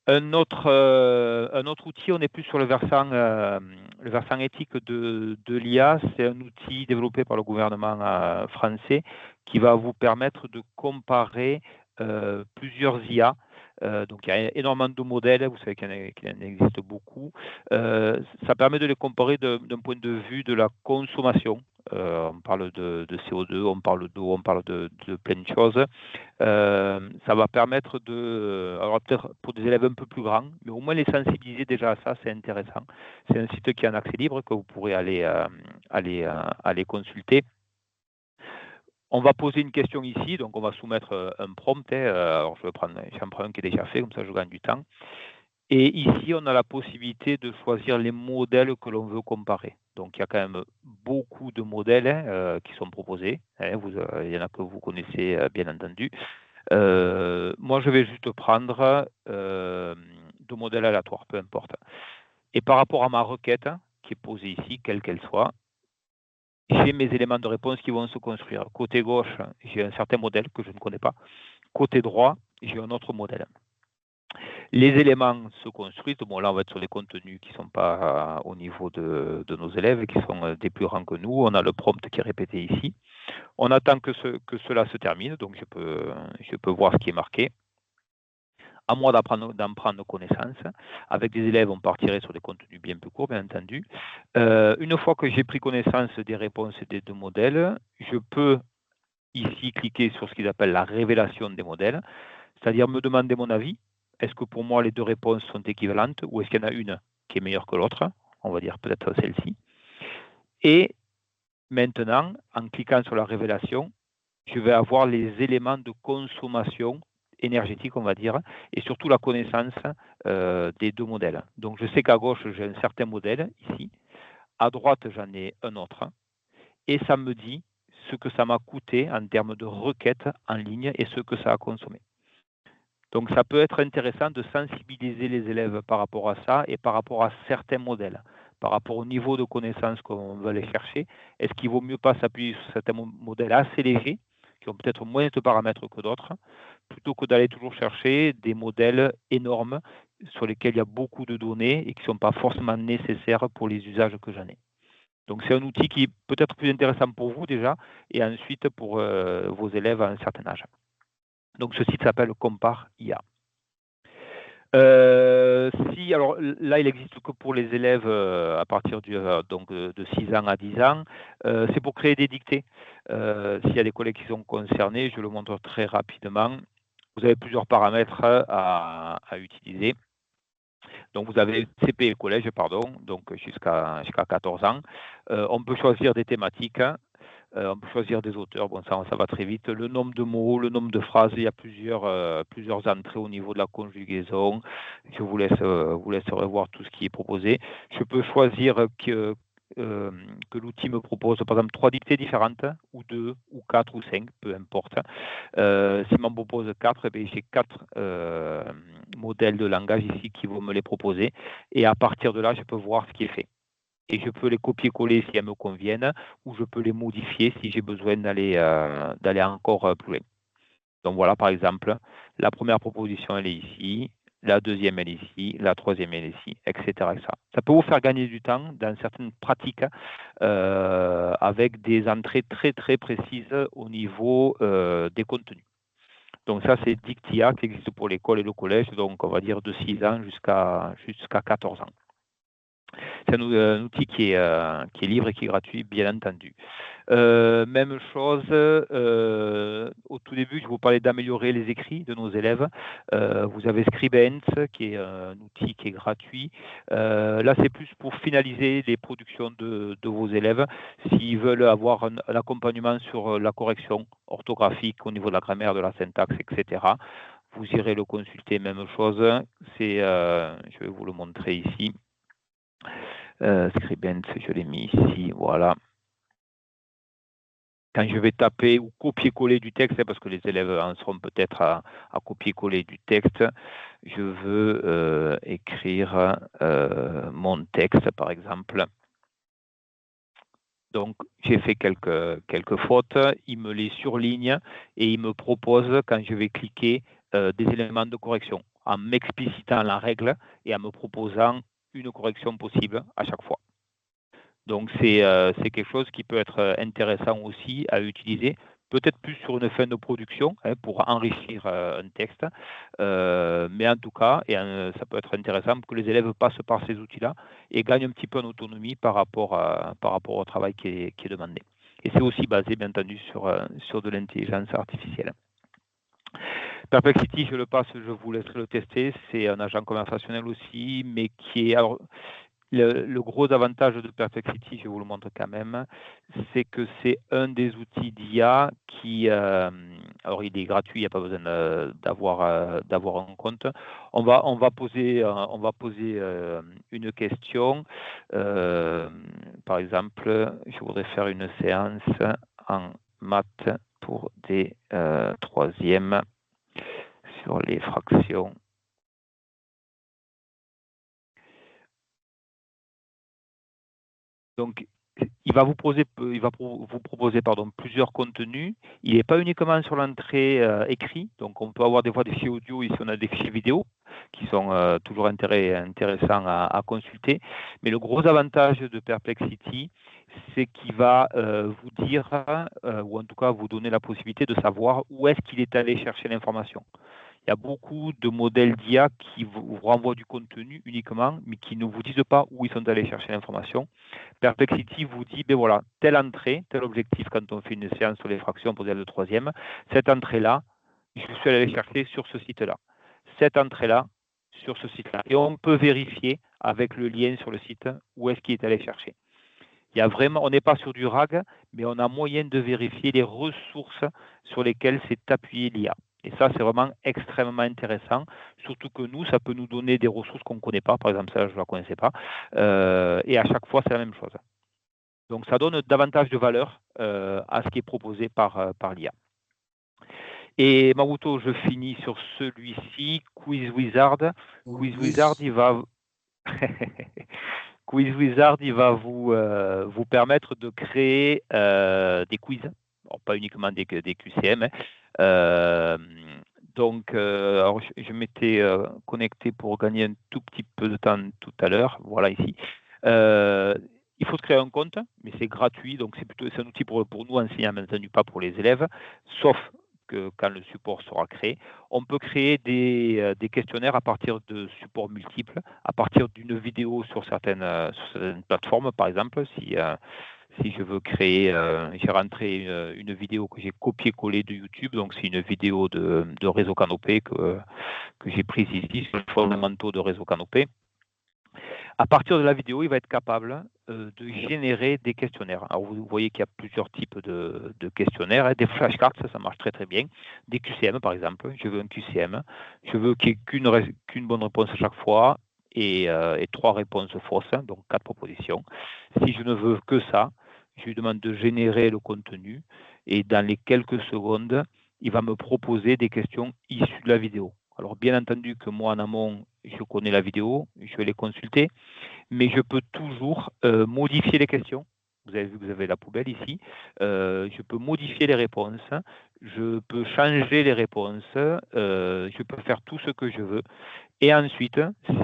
Un autre outil, on est plus sur le versant éthique de l'IA, c'est un outil développé par le gouvernement français qui va vous permettre de comparer plusieurs IA. Donc, il y a énormément de modèles, vous savez qu'il en existe beaucoup. Ça permet de les comparer d'un point de vue de la consommation. On parle de CO2, on parle d'eau, on parle de plein de choses. Ça va permettre alors peut-être pour des élèves un peu plus grands, mais au moins les sensibiliser déjà à ça, c'est intéressant. C'est un site qui est en accès libre que vous pourrez aller consulter. On va poser une question ici, donc on va soumettre un prompt. Alors j'en prends un qui est déjà fait, comme ça je gagne du temps. Et ici, on a la possibilité de choisir les modèles que l'on veut comparer. Donc, il y a quand même beaucoup de modèles qui sont proposés. Il y en a que vous connaissez, bien entendu. Moi, je vais juste prendre 2 modèles aléatoires, peu importe. Et par rapport à ma requête, qui est posée ici, quelle qu'elle soit, j'ai mes éléments de réponse qui vont se construire. Côté gauche, j'ai un certain modèle que je ne connais pas. Côté droit, j'ai un autre modèle. Les éléments se construisent. Bon, là, on va être sur les contenus qui ne sont pas au niveau de nos élèves, qui sont des plus grands que nous. On a le prompt qui est répété ici. On attend que cela se termine, donc je peux voir ce qui est marqué. À moi d'en prendre connaissance. Avec des élèves, on partirait sur des contenus bien plus courts, bien entendu. Une fois que j'ai pris connaissance des réponses des 2 modèles, je peux ici cliquer sur ce qu'ils appellent la révélation des modèles, c'est-à-dire me demander mon avis. Est-ce que pour moi les 2 réponses sont équivalentes ou est-ce qu'il y en a une qui est meilleure que l'autre? On va dire peut-être celle-ci. Et maintenant, en cliquant sur la révélation, je vais avoir les éléments de consommation énergétique, on va dire, et surtout la connaissance des deux modèles. Donc, je sais qu'à gauche, j'ai un certain modèle, ici. À droite, j'en ai un autre. Et ça me dit ce que ça m'a coûté en termes de requêtes en ligne et ce que ça a consommé. Donc, ça peut être intéressant de sensibiliser les élèves par rapport à ça et par rapport à certains modèles, par rapport au niveau de connaissance qu'on veut aller chercher. Est-ce qu'il vaut mieux pas s'appuyer sur certains modèles assez légers, qui ont peut-être moins de paramètres que d'autres, plutôt que d'aller toujours chercher des modèles énormes sur lesquels il y a beaucoup de données et qui ne sont pas forcément nécessaires pour les usages que j'en ai. Donc, c'est un outil qui est peut-être plus intéressant pour vous déjà et ensuite pour vos élèves à un certain âge. Donc, ce site s'appelle Compare IA. Alors là, il n'existe que pour les élèves à partir donc de 6 ans à 10 ans. C'est pour créer des dictées. S'il y a des collègues qui sont concernés, je le montre très rapidement. Vous avez plusieurs paramètres à utiliser. Donc, vous avez CP et collège, donc jusqu'à 14 ans. On peut choisir des thématiques. On peut choisir des auteurs, bon, ça va très vite. Le nombre de mots, le nombre de phrases, il y a plusieurs entrées au niveau de la conjugaison. Je vous laisse revoir tout ce qui est proposé. Je peux choisir que l'outil me propose, par exemple, 3 dictées différentes, ou 2, ou 4, ou 5, peu importe. S'il m'en propose 4, j'ai 4 modèles de langage ici qui vont me les proposer. Et à partir de là, je peux voir ce qui est fait. Et je peux les copier-coller si elles me conviennent, ou je peux les modifier si j'ai besoin d'aller encore plus loin. Donc voilà, par exemple, la première proposition, elle est ici, la deuxième, elle est ici, la troisième, elle est ici, etc. Ça peut vous faire gagner du temps dans certaines pratiques avec des entrées très, très précises au niveau des contenus. Donc ça, c'est Dictia qui existe pour l'école et le collège, donc on va dire de 6 ans jusqu'à 14 ans. C'est un outil qui est libre et qui est gratuit, bien entendu. Même chose, au tout début, je vous parlais d'améliorer les écrits de nos élèves. Vous avez Scribent, qui est un outil qui est gratuit. Là, c'est plus pour finaliser les productions de vos élèves, s'ils veulent avoir un accompagnement sur la correction orthographique au niveau de la grammaire, de la syntaxe, etc. Vous irez le consulter, même chose. Je vais vous le montrer ici. Scribent, je l'ai mis ici, voilà. Quand je vais taper ou copier-coller du texte, parce que les élèves en seront peut-être à copier-coller du texte, je veux écrire mon texte, par exemple. Donc, j'ai fait quelques fautes, il me les surligne et il me propose, quand je vais cliquer, des éléments de correction, en m'explicitant la règle et en me proposant une correction possible à chaque fois. Donc, c'est quelque chose qui peut être intéressant aussi à utiliser, peut-être plus sur une fin de production pour enrichir un texte, mais en tout cas, ça peut être intéressant que les élèves passent par ces outils-là et gagnent un petit peu en autonomie par rapport au travail qui est demandé. Et c'est aussi basé, bien entendu, sur de l'intelligence artificielle. Perplexity, je le passe, je vous laisserai le tester. C'est un agent conversationnel aussi, mais qui est... Alors, le gros avantage de Perplexity, je vous le montre quand même, c'est que c'est un des outils d'IA qui, alors il est gratuit, il n'y a pas besoin d'avoir un compte. On va poser une question. Par exemple, je voudrais faire une séance en maths pour des troisièmes sur les fractions. Donc, il va vous proposer plusieurs contenus. Il n'est pas uniquement sur l'entrée écrit, donc on peut avoir des fois des fichiers audio, ici on a des fichiers vidéo qui sont toujours intéressants à consulter. Mais le gros avantage de Perplexity, c'est qu'il va vous dire, ou en tout cas vous donner la possibilité de savoir où est-ce qu'il est allé chercher l'information. Il y a beaucoup de modèles d'IA qui vous renvoient du contenu uniquement, mais qui ne vous disent pas où ils sont allés chercher l'information. Perplexity vous dit, ben voilà, telle entrée, tel objectif quand on fait une séance sur les fractions pour le troisième, cette entrée-là, je suis allé chercher sur ce site-là. Cette entrée-là, sur ce site-là. Et on peut vérifier avec le lien sur le site où est-ce qu'il est allé chercher. Il y a vraiment, on n'est pas sur du RAG, mais on a moyen de vérifier les ressources sur lesquelles s'est appuyé l'IA. Et ça, c'est vraiment extrêmement intéressant, surtout que nous, ça peut nous donner des ressources qu'on ne connaît pas. Par exemple, ça, je ne la connaissais pas. Et à chaque fois, c'est la même chose. Donc, ça donne davantage de valeur à ce qui est proposé par l'IA. Et Maruto, je finis sur celui-ci, Quiz Wizard. Oui. Quiz Wizard, il va... Quiz Wizard, il va vous permettre de créer des quiz. Alors, pas uniquement des QCM. Donc, alors, je m'étais connecté pour gagner un tout petit peu de temps tout à l'heure. Voilà, ici. Il faut créer un compte, mais c'est gratuit. Donc, c'est un outil pour nous, enseignants, bien entendu, pas pour les élèves, sauf que quand le support sera créé. On peut créer des questionnaires à partir de supports multiples, à partir d'une vidéo sur certaines plateformes, par exemple. Si je veux créer, j'ai rentré une vidéo que j'ai copié-collé de YouTube, donc c'est une vidéo de Réseau Canopé que j'ai prise ici sur les fondamentaux de Réseau Canopé. À partir de la vidéo, il va être capable de générer des questionnaires. Alors, vous voyez qu'il y a plusieurs types de questionnaires. Des flashcards, ça marche très très bien. Des QCM, par exemple. Je veux un QCM. Je veux qu'il n'y ait qu'une bonne réponse à chaque fois et 3 réponses fausses, donc 4 propositions. Si je ne veux que ça, je lui demande de générer le contenu et dans les quelques secondes, il va me proposer des questions issues de la vidéo. Alors, bien entendu que moi, en amont, je connais la vidéo, je vais les consulter, mais je peux toujours modifier les questions. Vous avez vu que vous avez la poubelle ici. Je peux modifier les réponses, je peux changer les réponses, je peux faire tout ce que je veux. Et ensuite,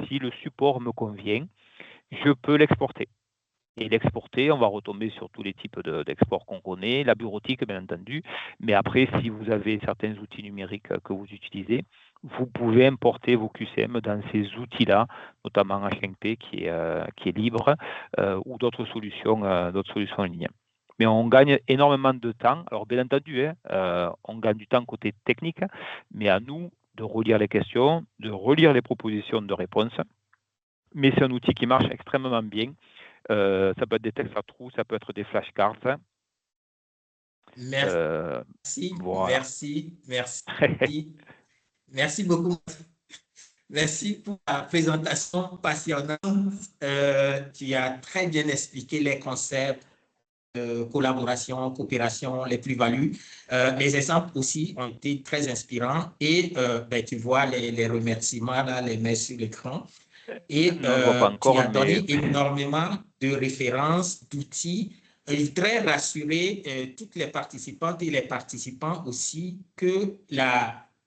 si le support me convient, je peux l'exporter. Et l'exporter, on va retomber sur tous les types d'export qu'on connaît, la bureautique, bien entendu. Mais après, si vous avez certains outils numériques que vous utilisez, vous pouvez importer vos QCM dans ces outils-là, notamment H5P qui est libre, ou d'autres solutions en ligne. Mais on gagne énormément de temps. Alors, bien entendu, on gagne du temps côté technique, mais à nous de relire les questions, de relire les propositions de réponse. Mais c'est un outil qui marche extrêmement bien. Ça peut être des textes à trous, ça peut être des flashcards. Merci, Voilà. Merci beaucoup. Merci pour la présentation passionnante. Tu as très bien expliqué les concepts de collaboration, coopération, les plus-values. Les exemples aussi ont été très inspirants et tu vois les remerciements, là, les mets sur l'écran. Et non, je vois pas encore, tu as donné énormément de références, d'outils. Je voudrais rassurer toutes les participantes et les participants aussi que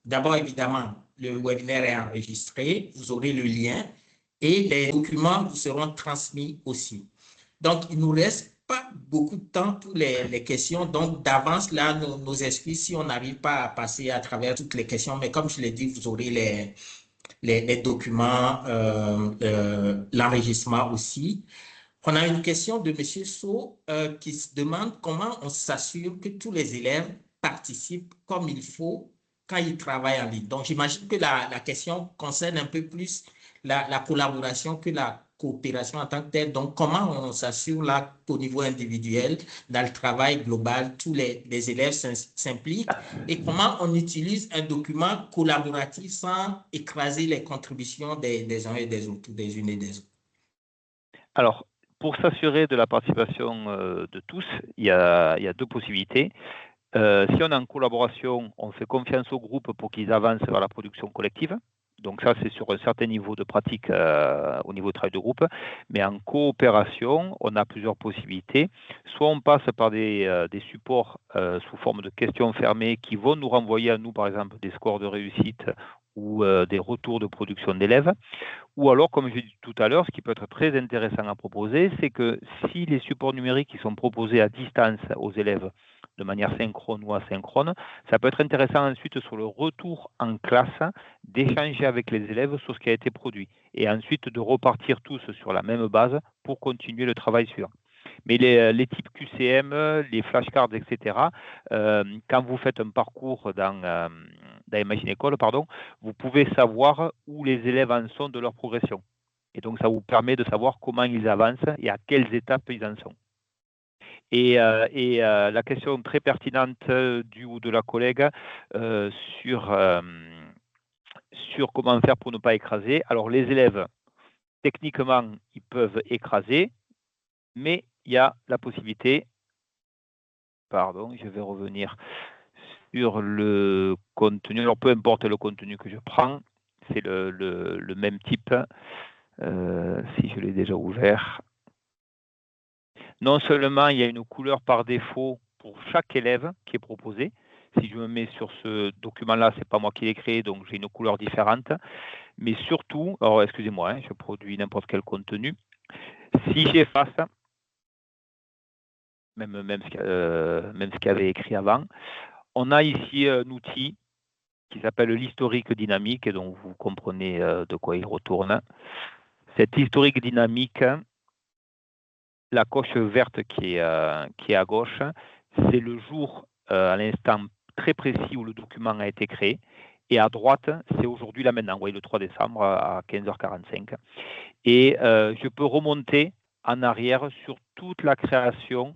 d'abord, évidemment, le webinaire est enregistré, vous aurez le lien et les documents vous seront transmis aussi. Donc, il ne nous reste pas beaucoup de temps pour les questions. Donc, d'avance, là, nos excuses si on n'arrive pas à passer à travers toutes les questions. Mais comme je l'ai dit, vous aurez les documents, l'enregistrement aussi. On a une question de M. So qui se demande comment on s'assure que tous les élèves participent comme il faut quand ils travaillent en ligne. Donc, j'imagine que la question concerne un peu plus la collaboration que la coopération en tant que telle. Donc, comment on s'assure là qu'au niveau individuel, dans le travail global, tous les élèves s'impliquent et comment on utilise un document collaboratif sans écraser les contributions des uns et des autres, des unes et des autres. Alors, pour s'assurer de la participation de tous, il y a 2 possibilités. Si on est en collaboration, on fait confiance au groupe pour qu'ils avancent vers la production collective. Donc ça, c'est sur un certain niveau de pratique au niveau du travail de groupe. Mais en coopération, on a plusieurs possibilités. Soit on passe par des supports sous forme de questions fermées qui vont nous renvoyer à nous, par exemple, des scores de réussite ou des retours de production d'élèves. Ou alors, comme j'ai dit tout à l'heure, ce qui peut être très intéressant à proposer, c'est que si les supports numériques qui sont proposés à distance aux élèves de manière synchrone ou asynchrone, ça peut être intéressant ensuite sur le retour en classe d'échanger avec les élèves sur ce qui a été produit et ensuite de repartir tous sur la même base pour continuer le travail suivant. Mais les types QCM, les flashcards, etc., quand vous faites un parcours dans Imagine École, vous pouvez savoir où les élèves en sont de leur progression. Et donc, ça vous permet de savoir comment ils avancent et à quelles étapes ils en sont. La question très pertinente du ou de la collègue sur comment faire pour ne pas écraser. Alors, les élèves, techniquement, ils peuvent écraser, mais il y a la possibilité, pardon, je vais revenir sur le contenu. Alors, peu importe le contenu que je prends, c'est le même type. Si je l'ai déjà ouvert. Non seulement il y a une couleur par défaut pour chaque élève qui est proposée. Si je me mets sur ce document-là, c'est pas moi qui l'ai créé, donc j'ai une couleur différente. Mais surtout, alors excusez-moi, je produis n'importe quel contenu. Si j'efface, même ce qu'il y avait écrit avant, on a ici un outil qui s'appelle l'historique dynamique, et donc vous comprenez de quoi il retourne. Cet historique dynamique, la coche verte qui est à gauche, c'est le jour à l'instant très précis où le document a été créé. Et à droite, c'est aujourd'hui, là maintenant, vous voyez, le 3 décembre à 15h45. Et je peux remonter en arrière sur toute la création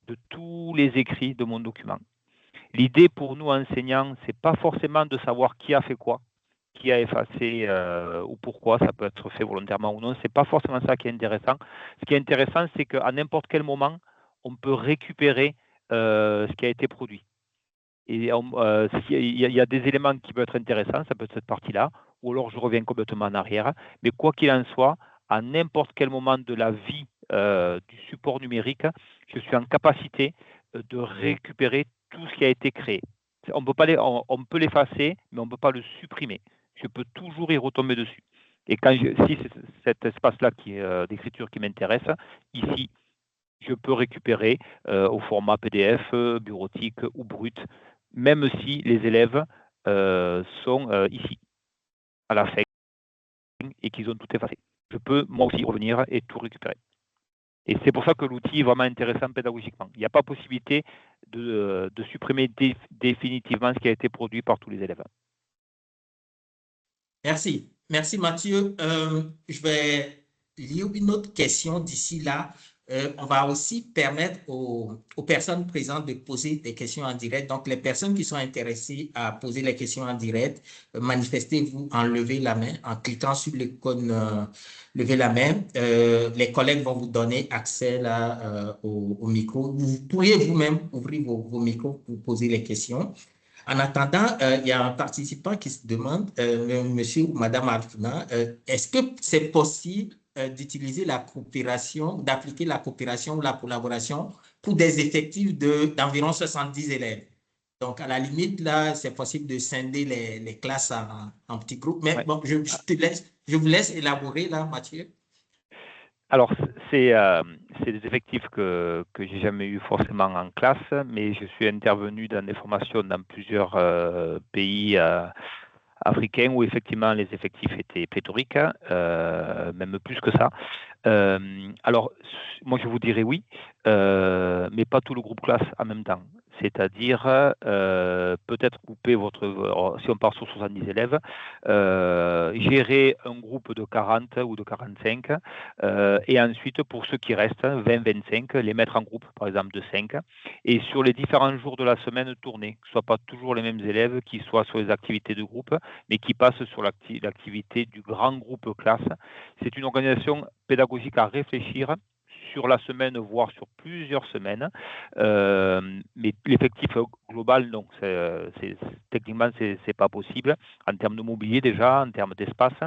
de tous les écrits de mon document. L'idée pour nous, enseignants, c'est pas forcément de savoir qui a fait quoi, qui a effacé ou pourquoi, ça peut être fait volontairement ou non. C'est pas forcément ça qui est intéressant. Ce qui est intéressant, c'est qu'à n'importe quel moment, on peut récupérer ce qui a été produit. Et il y a des éléments qui peuvent être intéressants, ça peut être cette partie-là, ou alors je reviens complètement en arrière. Mais quoi qu'il en soit, à n'importe quel moment de la vie du support numérique, je suis en capacité de récupérer tout ce qui a été créé. On peut l'effacer, mais on ne peut pas le supprimer. Je peux toujours y retomber dessus. Et si c'est cet espace-là d'écriture qui m'intéresse, ici, je peux récupérer au format PDF, bureautique ou brut, même si les élèves sont ici, à la fin, et qu'ils ont tout effacé. Je peux moi aussi revenir et tout récupérer. Et c'est pour ça que l'outil est vraiment intéressant pédagogiquement. Il n'y a pas possibilité de supprimer définitivement ce qui a été produit par tous les élèves. Merci. Merci Mathieu. Je vais lire une autre question d'ici là. On va aussi permettre aux personnes présentes de poser des questions en direct. Donc, les personnes qui sont intéressées à poser les questions en direct, manifestez-vous en lever la main, en cliquant sur l'icône lever la main. Les collègues vont vous donner accès là, au micro. Vous pourriez vous-même ouvrir vos micros pour poser les questions. En attendant, il y a un participant qui se demande, monsieur ou madame Arfuna, est-ce que c'est possible d'utiliser la coopération, d'appliquer la coopération ou la collaboration pour des effectifs d'environ 70 élèves? Donc, à la limite, là, c'est possible de scinder les classes en petits groupes. Mais bon, je vous laisse élaborer là, Mathieu. Alors, c'est des effectifs que j'ai jamais eu forcément en classe, mais je suis intervenu dans des formations dans plusieurs pays africains où effectivement les effectifs étaient pléthoriques, même plus que ça. Alors, moi je vous dirais oui, mais pas tout le groupe classe en même temps. C'est-à-dire peut-être couper si on part sur 70 élèves, gérer un groupe de 40 ou de 45, et ensuite pour ceux qui restent, 20-25, les mettre en groupe, par exemple de 5, et sur les différents jours de la semaine tourner, que ce ne soient pas toujours les mêmes élèves qui soient sur les activités de groupe, mais qui passent sur l'activité du grand groupe classe. C'est une organisation pédagogique à réfléchir sur la semaine, voire sur plusieurs semaines. Mais l'effectif global, donc, techniquement, c'est pas possible en termes de mobilier déjà, en termes d'espace.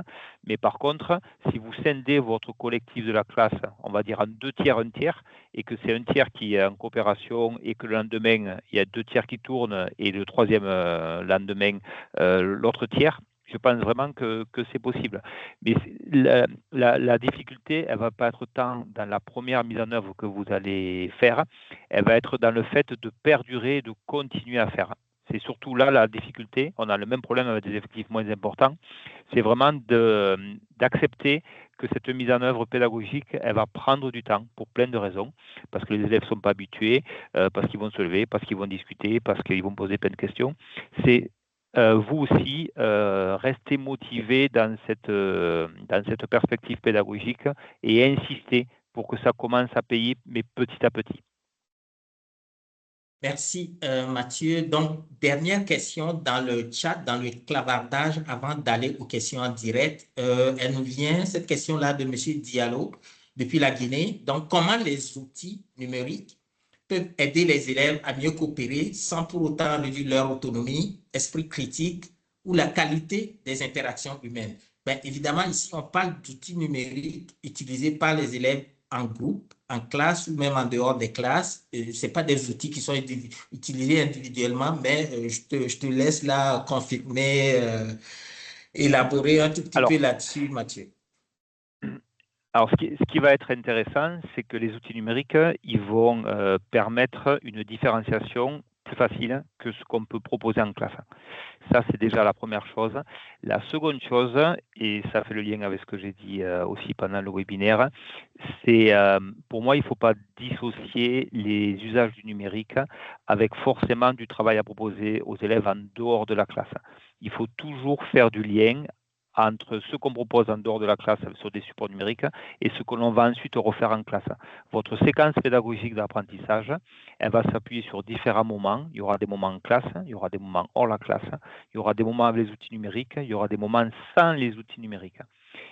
Mais par contre, si vous scindez votre collectif de la classe, on va dire en 2 tiers, 1 tiers, et que c'est 1 tiers qui est en coopération et que le lendemain, il y a 2 tiers qui tournent et le troisième lendemain, l'autre tiers, je pense vraiment que c'est possible. Mais la difficulté, elle ne va pas être tant dans la première mise en œuvre que vous allez faire, elle va être dans le fait de perdurer, de continuer à faire. C'est surtout là la difficulté. On a le même problème avec des effectifs moins importants. C'est vraiment d'accepter que cette mise en œuvre pédagogique, elle va prendre du temps pour plein de raisons, parce que les élèves ne sont pas habitués, parce qu'ils vont se lever, parce qu'ils vont discuter, parce qu'ils vont poser plein de questions. C'est vous aussi, restez motivé dans cette perspective pédagogique et insistez pour que ça commence à payer, mais petit à petit. Merci, Mathieu. Donc, dernière question dans le chat, dans le clavardage, avant d'aller aux questions en direct. Elle nous vient, cette question-là, de Monsieur Diallo, depuis la Guinée. Donc, comment les outils numériques peuvent aider les élèves à mieux coopérer sans pour autant réduire leur autonomie, esprit critique ou la qualité des interactions humaines? Bien, évidemment, ici, on parle d'outils numériques utilisés par les élèves en groupe, en classe ou même en dehors des classes. Ce pas des outils qui sont utilisés individuellement, mais je te laisse là confirmer, élaborer un tout petit peu Alors, là-dessus, Mathieu. Alors, ce qui va être intéressant, c'est que les outils numériques, ils vont permettre une différenciation plus facile que ce qu'on peut proposer en classe. Ça, c'est déjà la première chose. La seconde chose, et ça fait le lien avec ce que j'ai dit aussi pendant le webinaire, c'est pour moi, il ne faut pas dissocier les usages du numérique avec forcément du travail à proposer aux élèves en dehors de la classe. Il faut toujours faire du lien entre ce qu'on propose en dehors de la classe sur des supports numériques et ce que l'on va ensuite refaire en classe. Votre séquence pédagogique d'apprentissage, elle va s'appuyer sur différents moments. Il y aura des moments en classe, il y aura des moments hors la classe, il y aura des moments avec les outils numériques, il y aura des moments sans les outils numériques.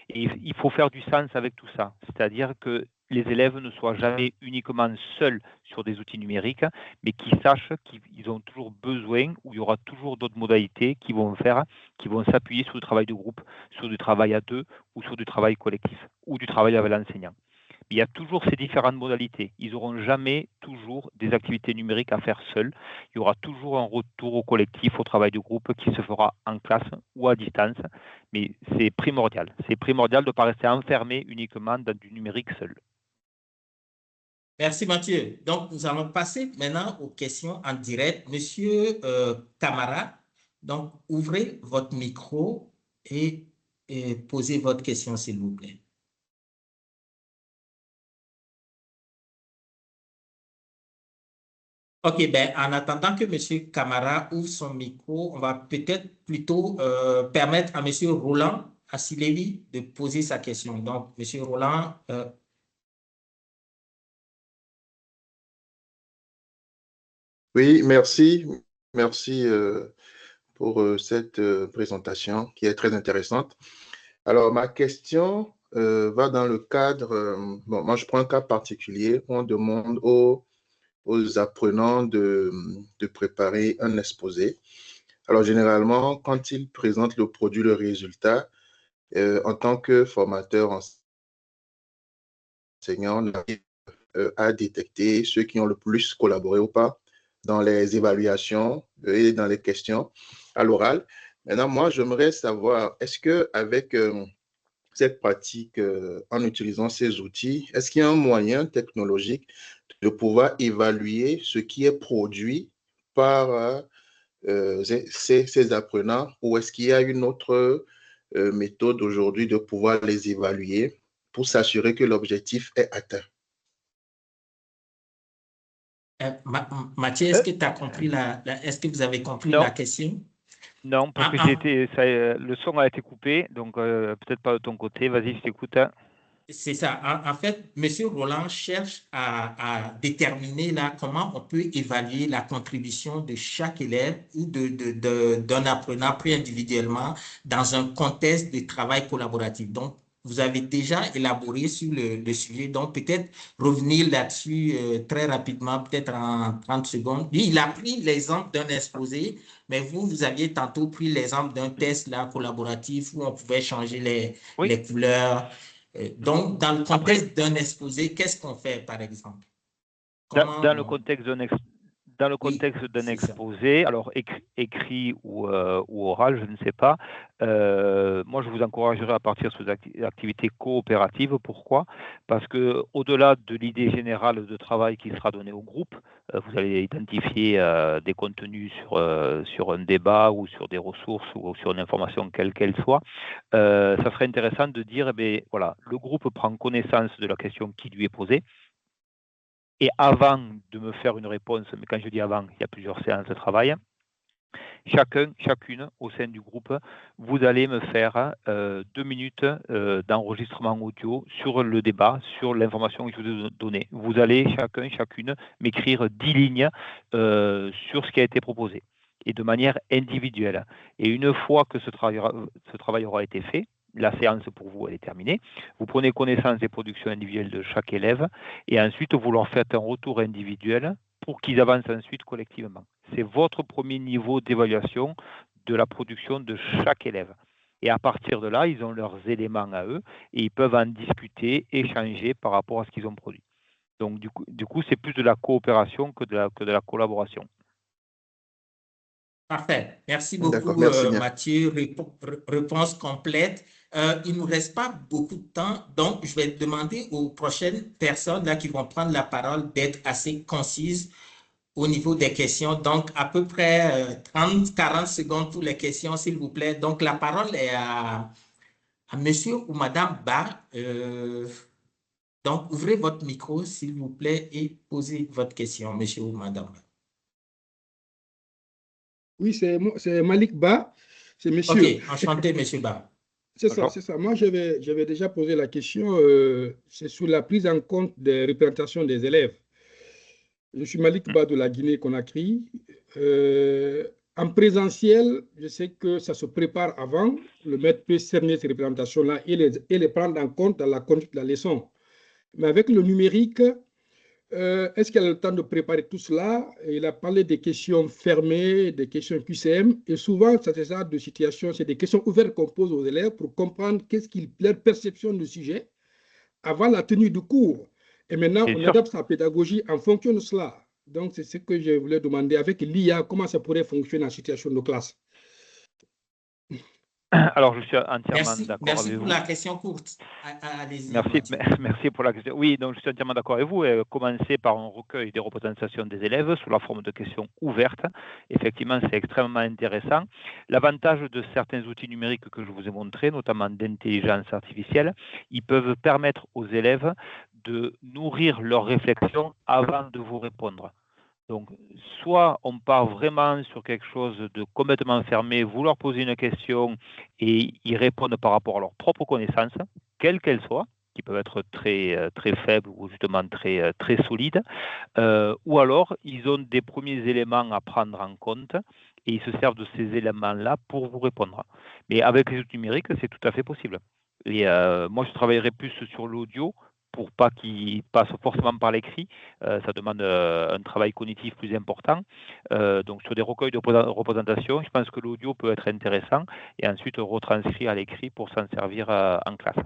Et il faut faire du sens avec tout ça, c'est-à-dire que les élèves ne soient jamais uniquement seuls sur des outils numériques, mais qu'ils sachent qu'ils ont toujours besoin, ou il y aura toujours d'autres modalités qui vont s'appuyer sur le travail de groupe, sur du travail à deux, ou sur du travail collectif, ou du travail avec l'enseignant. Il y a toujours ces différentes modalités. Ils n'auront jamais toujours des activités numériques à faire seuls. Il y aura toujours un retour au collectif, au travail de groupe qui se fera en classe ou à distance. Mais c'est primordial. C'est primordial de ne pas rester enfermé uniquement dans du numérique seul. Merci Mathieu. Donc, nous allons passer maintenant aux questions en direct. Monsieur Camara, donc ouvrez votre micro et posez votre question, s'il vous plaît. OK, ben, en attendant que Monsieur Camara ouvre son micro, on va peut-être plutôt permettre à Monsieur Roland Assilevi de poser sa question. Donc, Monsieur Roland, Oui, merci. Merci pour cette présentation qui est très intéressante. Alors, ma question va dans le cadre, bon, moi je prends un cas particulier, on demande aux apprenants de préparer un exposé. Alors, généralement, quand ils présentent le produit, le résultat, en tant que formateur enseignant, on arrive à détecter ceux qui ont le plus collaboré ou pas dans les évaluations et dans les questions à l'oral. Maintenant, moi, j'aimerais savoir, est-ce qu'avec cette pratique, en utilisant ces outils, est-ce qu'il y a un moyen technologique de pouvoir évaluer ce qui est produit par ces apprenants, ou est-ce qu'il y a une autre méthode aujourd'hui de pouvoir les évaluer pour s'assurer que l'objectif est atteint? Mathieu, est-ce que tu as compris est-ce que vous avez compris la Non, question? non, parce que le son a été coupé, donc peut-être pas de ton côté. Vas-y, je t'écoute. C'est ça. En fait, Monsieur Roland cherche à déterminer là comment on peut évaluer la contribution de chaque élève ou d'un apprenant pris individuellement dans un contexte de travail collaboratif. Donc, vous avez déjà élaboré sur le sujet, donc peut-être revenir là-dessus très rapidement, peut-être en 30 secondes. Lui, il a pris l'exemple d'un exposé, mais vous aviez tantôt pris l'exemple d'un test là, collaboratif où on pouvait changer Oui. les couleurs. Donc, dans le contexte d'un exposé, qu'est-ce qu'on fait, par exemple? Dans le contexte d'un exposé, alors écrit ou oral, je ne sais pas. Moi, je vous encouragerais à partir sur des activités coopératives. Pourquoi? Parce que au-delà de l'idée générale de travail qui sera donnée au groupe, vous allez identifier des contenus sur un débat ou sur des ressources ou sur une information quelle qu'elle soit. Ça serait intéressant de dire, eh bien, voilà, le groupe prend connaissance de la question qui lui est posée. Et avant de me faire une réponse, mais quand je dis avant, il y a plusieurs séances de travail, Chacune au sein du groupe, vous allez me faire 2 minutes d'enregistrement audio sur le débat, sur l'information que je vous ai donnée. Vous allez chacune m'écrire 10 lignes sur ce qui a été proposé et de manière individuelle. Et une fois que ce travail aura été fait, la séance pour vous, elle est terminée. Vous prenez connaissance des productions individuelles de chaque élève et ensuite vous leur faites un retour individuel pour qu'ils avancent ensuite collectivement. C'est votre premier niveau d'évaluation de la production de chaque élève. Et à partir de là, ils ont leurs éléments à eux et ils peuvent en discuter, échanger par rapport à ce qu'ils ont produit. Donc, du coup, c'est plus de la coopération que de la collaboration. Parfait. Merci beaucoup, Merci bien. Mathieu. Réponse complète. Il ne nous reste pas beaucoup de temps, donc je vais demander aux prochaines personnes là, qui vont prendre la parole d'être assez concises au niveau des questions. Donc, à peu près 30-40 secondes pour les questions, s'il vous plaît. Donc, la parole est à monsieur ou madame Ba. Donc, ouvrez votre micro, s'il vous plaît, et posez votre question, monsieur ou madame Ba. Oui, c'est Malik Ba, c'est monsieur. OK, enchanté, monsieur Ba. C'est ça, c'est ça. Moi, j'avais déjà posé la question, c'est sur la prise en compte des représentations des élèves. Je suis Malik Ba de la Guinée-Conakry. En présentiel, je sais que ça se prépare avant. Le maître peut cerner ces représentations-là et les prendre en compte dans la conduite de la leçon. Mais avec le numérique, est-ce qu'il a le temps de préparer tout cela? Il a parlé des questions fermées, des questions QCM. Et souvent, c'est ce genre de situation, c'est des questions ouvertes qu'on pose aux élèves pour comprendre leur perception du sujet avant la tenue du cours. Et maintenant, on adapte sa pédagogie en fonction de cela. Donc, c'est ce que je voulais demander avec l'IA, comment ça pourrait fonctionner en situation de classe. Alors, je suis entièrement d'accord avec vous. Merci pour la question courte. Allez-y. Merci pour la question. Oui, donc je suis entièrement d'accord avec vous. Commencer par un recueil des représentations des élèves sous la forme de questions ouvertes. Effectivement, c'est extrêmement intéressant. L'avantage de certains outils numériques que je vous ai montrés, notamment d'intelligence artificielle, ils peuvent permettre aux élèves de nourrir leurs réflexions avant de vous répondre. Donc, soit on part vraiment sur quelque chose de complètement fermé, vous leur posez une question et ils répondent par rapport à leurs propres connaissances, quelles qu'elles soient, qui peuvent être très, très faibles ou justement très, très solides, ou alors ils ont des premiers éléments à prendre en compte et ils se servent de ces éléments-là pour vous répondre. Mais avec les outils numériques, c'est tout à fait possible. Et moi, je travaillerai plus sur l'audio pour pas qu'il passe forcément par l'écrit. Ça demande un travail cognitif plus important. Donc, sur des recueils de représentations, je pense que l'audio peut être intéressant et ensuite retranscrit à l'écrit pour s'en servir en classe.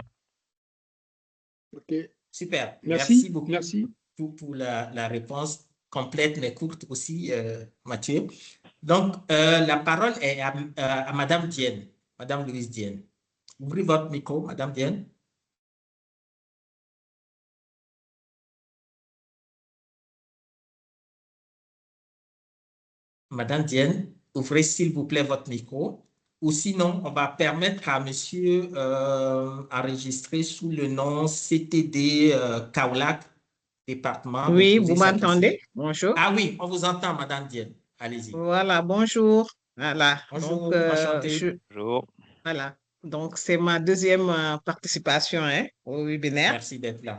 OK. Super. Merci beaucoup pour la réponse complète mais courte aussi, Mathieu. Donc, la parole est à Madame Dienne, Madame Louise Dienne. Ouvrez votre micro, Madame Dienne. Madame Dienne, ouvrez s'il vous plaît votre micro. Ou sinon, on va permettre à monsieur enregistrer sous le nom CTD Kaolack, département. Oui, vous m'entendez? Bonjour. Ah oui, on vous entend, Madame Dienne. Allez-y. Voilà, bonjour. Voilà. Bonjour, donc, enchanté. Bonjour. Voilà. Donc, c'est ma deuxième participation au webinaire. Merci d'être là.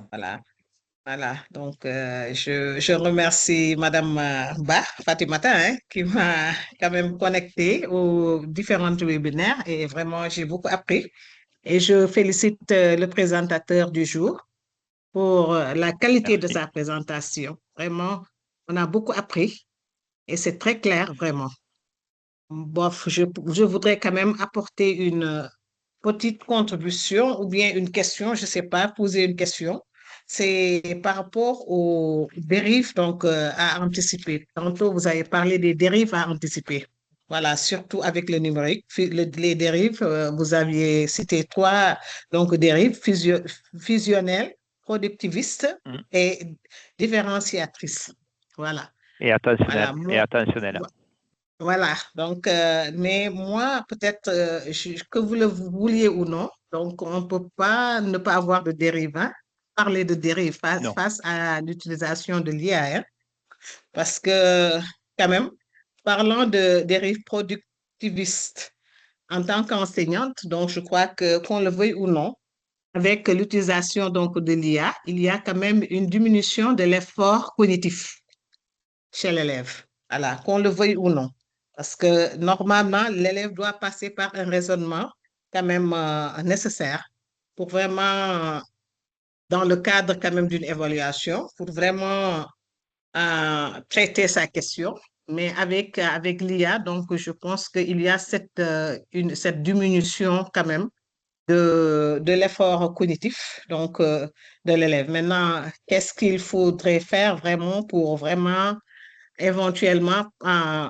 Voilà. Donc, je remercie Madame Ba, Fatimata, qui m'a quand même connectée aux différents webinaires et vraiment, j'ai beaucoup appris. Et je félicite le présentateur du jour pour la qualité de sa présentation. Vraiment, on a beaucoup appris et c'est très clair, vraiment. Bof, je voudrais quand même apporter une petite contribution ou bien une question, je ne sais pas, poser une question. C'est par rapport aux dérives donc, à anticiper. Tantôt, vous avez parlé des dérives à anticiper. Voilà, surtout avec le numérique. Les dérives, vous aviez cité 3 donc, dérives fusionnelles, productivistes et différenciatrices. Voilà. Et attentionnelles. Voilà, donc, mais moi, peut-être que vous le vouliez ou non, donc on ne peut pas ne pas avoir de dérive, parler de dérive face à l'utilisation de l'IA, parce que quand même, parlant de dérive productiviste, en tant qu'enseignante, donc je crois que qu'on le veuille ou non, avec l'utilisation donc de l'IA, il y a quand même une diminution de l'effort cognitif chez l'élève. Voilà, qu'on le veuille ou non. Parce que normalement, l'élève doit passer par un raisonnement quand même nécessaire pour vraiment, dans le cadre quand même d'une évaluation, pour vraiment traiter sa question. Mais avec l'IA, donc je pense qu'il y a cette diminution quand même de l'effort cognitif donc, de l'élève. Maintenant, qu'est-ce qu'il faudrait faire vraiment pour vraiment éventuellement euh,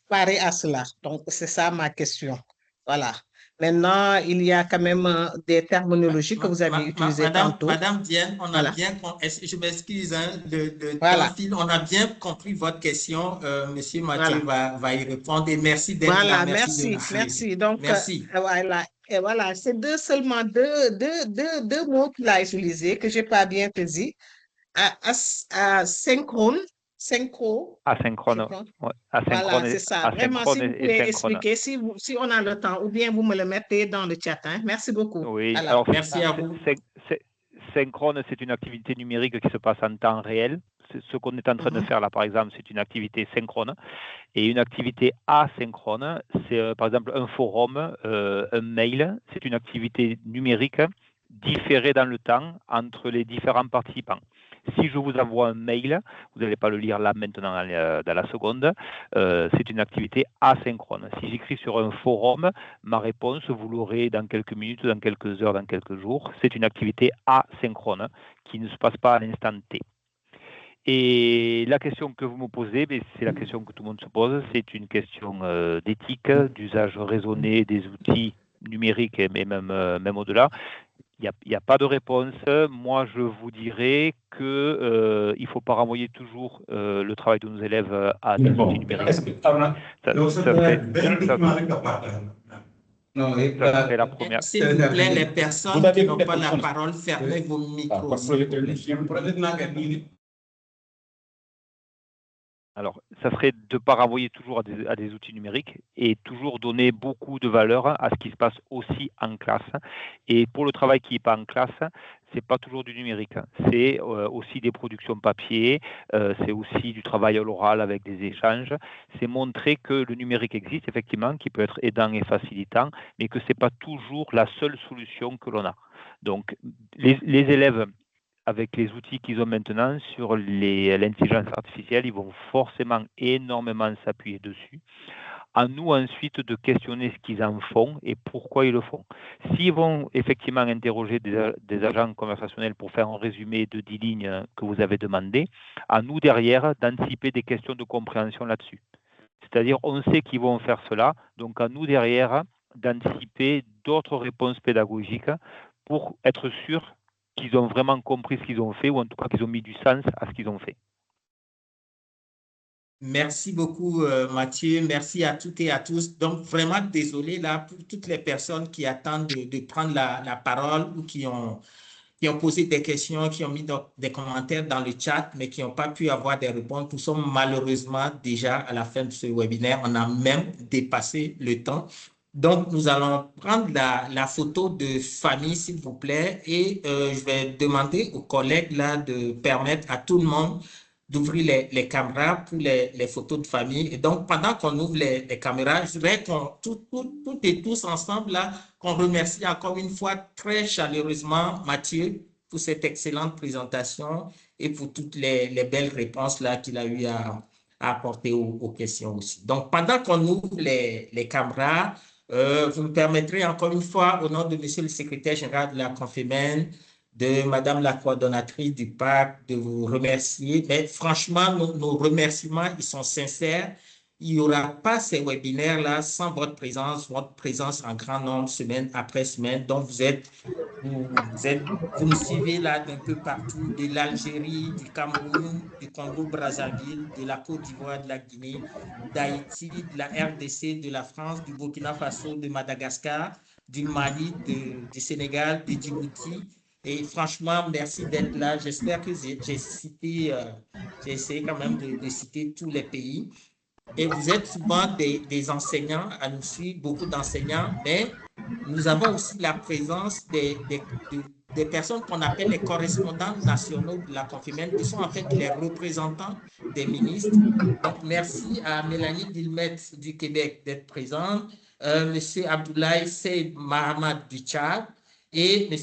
parer à cela? Donc, c'est ça ma question. Voilà. Maintenant, il y a quand même des terminologies que vous avez utilisées tantôt. Madame Diane, on a Voilà. bien, je m'excuse, hein, le Voilà. temps file, on a bien compris votre question. Monsieur Mathieu Voilà. va y répondre et merci d'être Voilà, là, merci de nous suivre. merci. Donc, Merci. voilà, et voilà, c'est seulement deux mots qu'il a utilisés que je n'ai pas bien saisi. Synchrone, synchro, je Asynchrone, crois. ouais, Voilà, c'est ça. Vraiment, si vous et pouvez synchrone. expliquer, si on a le temps, ou bien vous me le mettez dans le chat, hein. Merci beaucoup. Oui, Voilà. alors Merci à vous. synchrone, c'est une activité numérique qui se passe en temps réel. Ce qu'on est en train de faire là, par exemple, c'est une activité synchrone. Et une activité asynchrone, c'est par exemple un forum, un mail. C'est une activité numérique différée dans le temps entre les différents participants. Si je vous envoie un mail, vous n'allez pas le lire là maintenant dans la seconde, c'est une activité asynchrone. Si j'écris sur un forum, ma réponse, vous l'aurez dans quelques minutes, dans quelques heures, dans quelques jours. C'est une activité asynchrone qui ne se passe pas à l'instant T. Et la question que vous me posez, c'est la question que tout le monde se pose, c'est une question d'éthique, d'usage raisonné des outils numériques et même au-delà. Il n'y a pas de réponse. Moi, je vous dirais qu'il ne faut pas renvoyer toujours le travail de nos élèves à des outils numériques. Ça serait la première. S'il vous plaît, les personnes qui n'ont pas la parole, fermez vos micros. Alors, ça serait de ne pas renvoyer toujours à des outils numériques et toujours donner beaucoup de valeur à ce qui se passe aussi en classe. Et pour le travail qui n'est pas en classe, c'est pas toujours du numérique. C'est aussi des productions papier, c'est aussi du travail à l'oral avec des échanges. C'est montrer que le numérique existe effectivement, qui peut être aidant et facilitant, mais que c'est pas toujours la seule solution que l'on a. Donc, les élèves, avec les outils qu'ils ont maintenant sur l'intelligence artificielle, ils vont forcément énormément s'appuyer dessus. À nous ensuite de questionner ce qu'ils en font et pourquoi ils le font. S'ils vont effectivement interroger des agents conversationnels pour faire un résumé de 10 lignes que vous avez demandé, à nous derrière d'anticiper des questions de compréhension là-dessus. C'est-à-dire, on sait qu'ils vont faire cela, donc à nous derrière d'anticiper d'autres réponses pédagogiques pour être sûr qu'ils ont vraiment compris ce qu'ils ont fait, ou en tout cas qu'ils ont mis du sens à ce qu'ils ont fait. Merci beaucoup, Mathieu. Merci à toutes et à tous. Donc, vraiment désolé là pour toutes les personnes qui attendent de prendre la parole ou qui ont posé des questions, qui ont mis des commentaires dans le chat, mais qui n'ont pas pu avoir des réponses. Nous sommes malheureusement déjà à la fin de ce webinaire. On a même dépassé le temps. Donc, nous allons prendre la photo de famille, s'il vous plaît, et je vais demander aux collègues là de permettre à tout le monde d'ouvrir les caméras pour les photos de famille. Et donc, pendant qu'on ouvre les caméras, je voudrais qu'on, toutes et tous ensemble, là, qu'on remercie encore une fois très chaleureusement Mathieu pour cette excellente présentation et pour toutes les belles réponses là qu'il a eu à apporter aux questions aussi. Donc, pendant qu'on ouvre les caméras, vous me permettrez encore une fois, au nom de Monsieur le secrétaire général de la Confémen, de Madame la coordonnatrice du PAC, de vous remercier. Mais franchement, nos remerciements, ils sont sincères. Il n'y aura pas ces webinaires-là sans votre présence en grand nombre, semaine après semaine. Donc, vous nous suivez là d'un peu partout, de l'Algérie, du Cameroun, du Congo-Brazzaville, de la Côte d'Ivoire, de la Guinée, d'Haïti, de la RDC, de la France, du Burkina Faso, de Madagascar, du Mali, du Sénégal, de Djibouti. Et franchement, merci d'être là. J'espère que j'ai essayé quand même de citer tous les pays. et vous êtes souvent des enseignants à nous suivre, beaucoup d'enseignants, mais nous avons aussi la présence des personnes qu'on appelle les correspondants nationaux de la Confimène, qui sont en fait les représentants des ministres. Donc, merci à Mélanie Guillemette du Québec d'être présente, Monsieur Abdoulaye Seyd Mahamad du Tchad et M.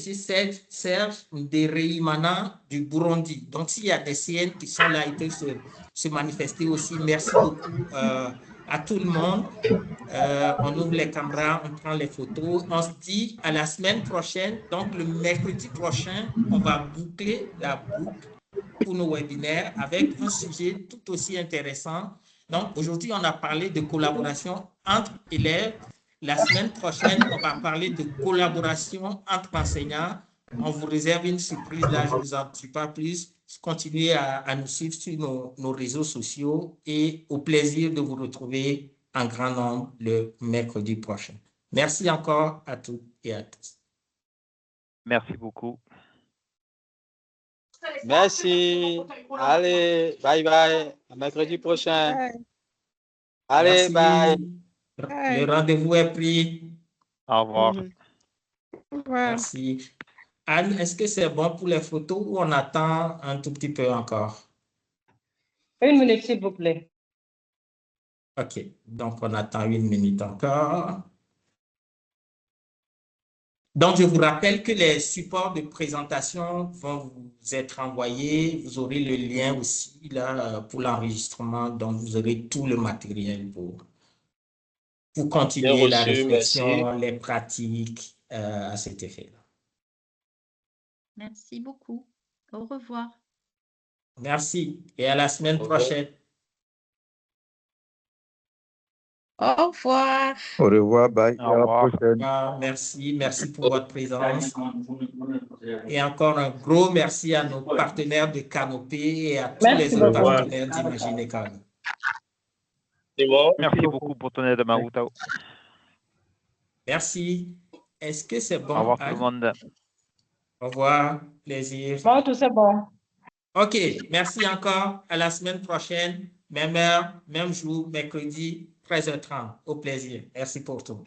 Serge Ndereimana du Burundi. Donc, s'il y a des CN qui sont là, ils peuvent se manifester aussi. Merci beaucoup à tout le monde. On ouvre les caméras, on prend les photos. On se dit à la semaine prochaine. Donc, le mercredi prochain, on va boucler la boucle pour nos webinaires avec un sujet tout aussi intéressant. Donc, aujourd'hui, on a parlé de collaboration entre élèves. La semaine prochaine, on va parler de collaboration entre enseignants. On vous réserve une surprise là, je ne vous en dis pas plus. Continuez à nous suivre sur nos réseaux sociaux et au plaisir de vous retrouver en grand nombre le mercredi prochain. Merci encore à toutes et à tous. Merci beaucoup. Merci. Allez, bye bye. À mercredi prochain. Bye. Allez, Merci. bye. Le rendez-vous est pris. Au revoir. Au revoir. Merci. Anne, est-ce que c'est bon pour les photos ou on attend un tout petit peu encore? 1 minute, s'il vous plaît. OK. Donc, on attend 1 minute encore. Donc, je vous rappelle que les supports de présentation vont vous être envoyés. Vous aurez le lien aussi là pour l'enregistrement. Donc, vous aurez tout le matériel pour continuer la réflexion, merci. les pratiques à cet effet-là. Merci beaucoup. Au revoir. Merci et à la semaine Au revoir. prochaine. Au revoir. Au revoir, bye. Au À la revoir. prochaine. Merci pour votre présence. Et encore un gros merci à nos partenaires de Canopée et à tous Merci les autres beaucoup. partenaires d'Imagine École. C'est bon? Merci beaucoup pour ton aide, Maroutao. Merci. Est-ce que c'est bon, Au revoir tout le Anne? monde. Au revoir, plaisir. Bon, tout c'est bon. OK, merci encore. À la semaine prochaine, même heure, même jour, mercredi, 13h30. Au plaisir. Merci pour tout.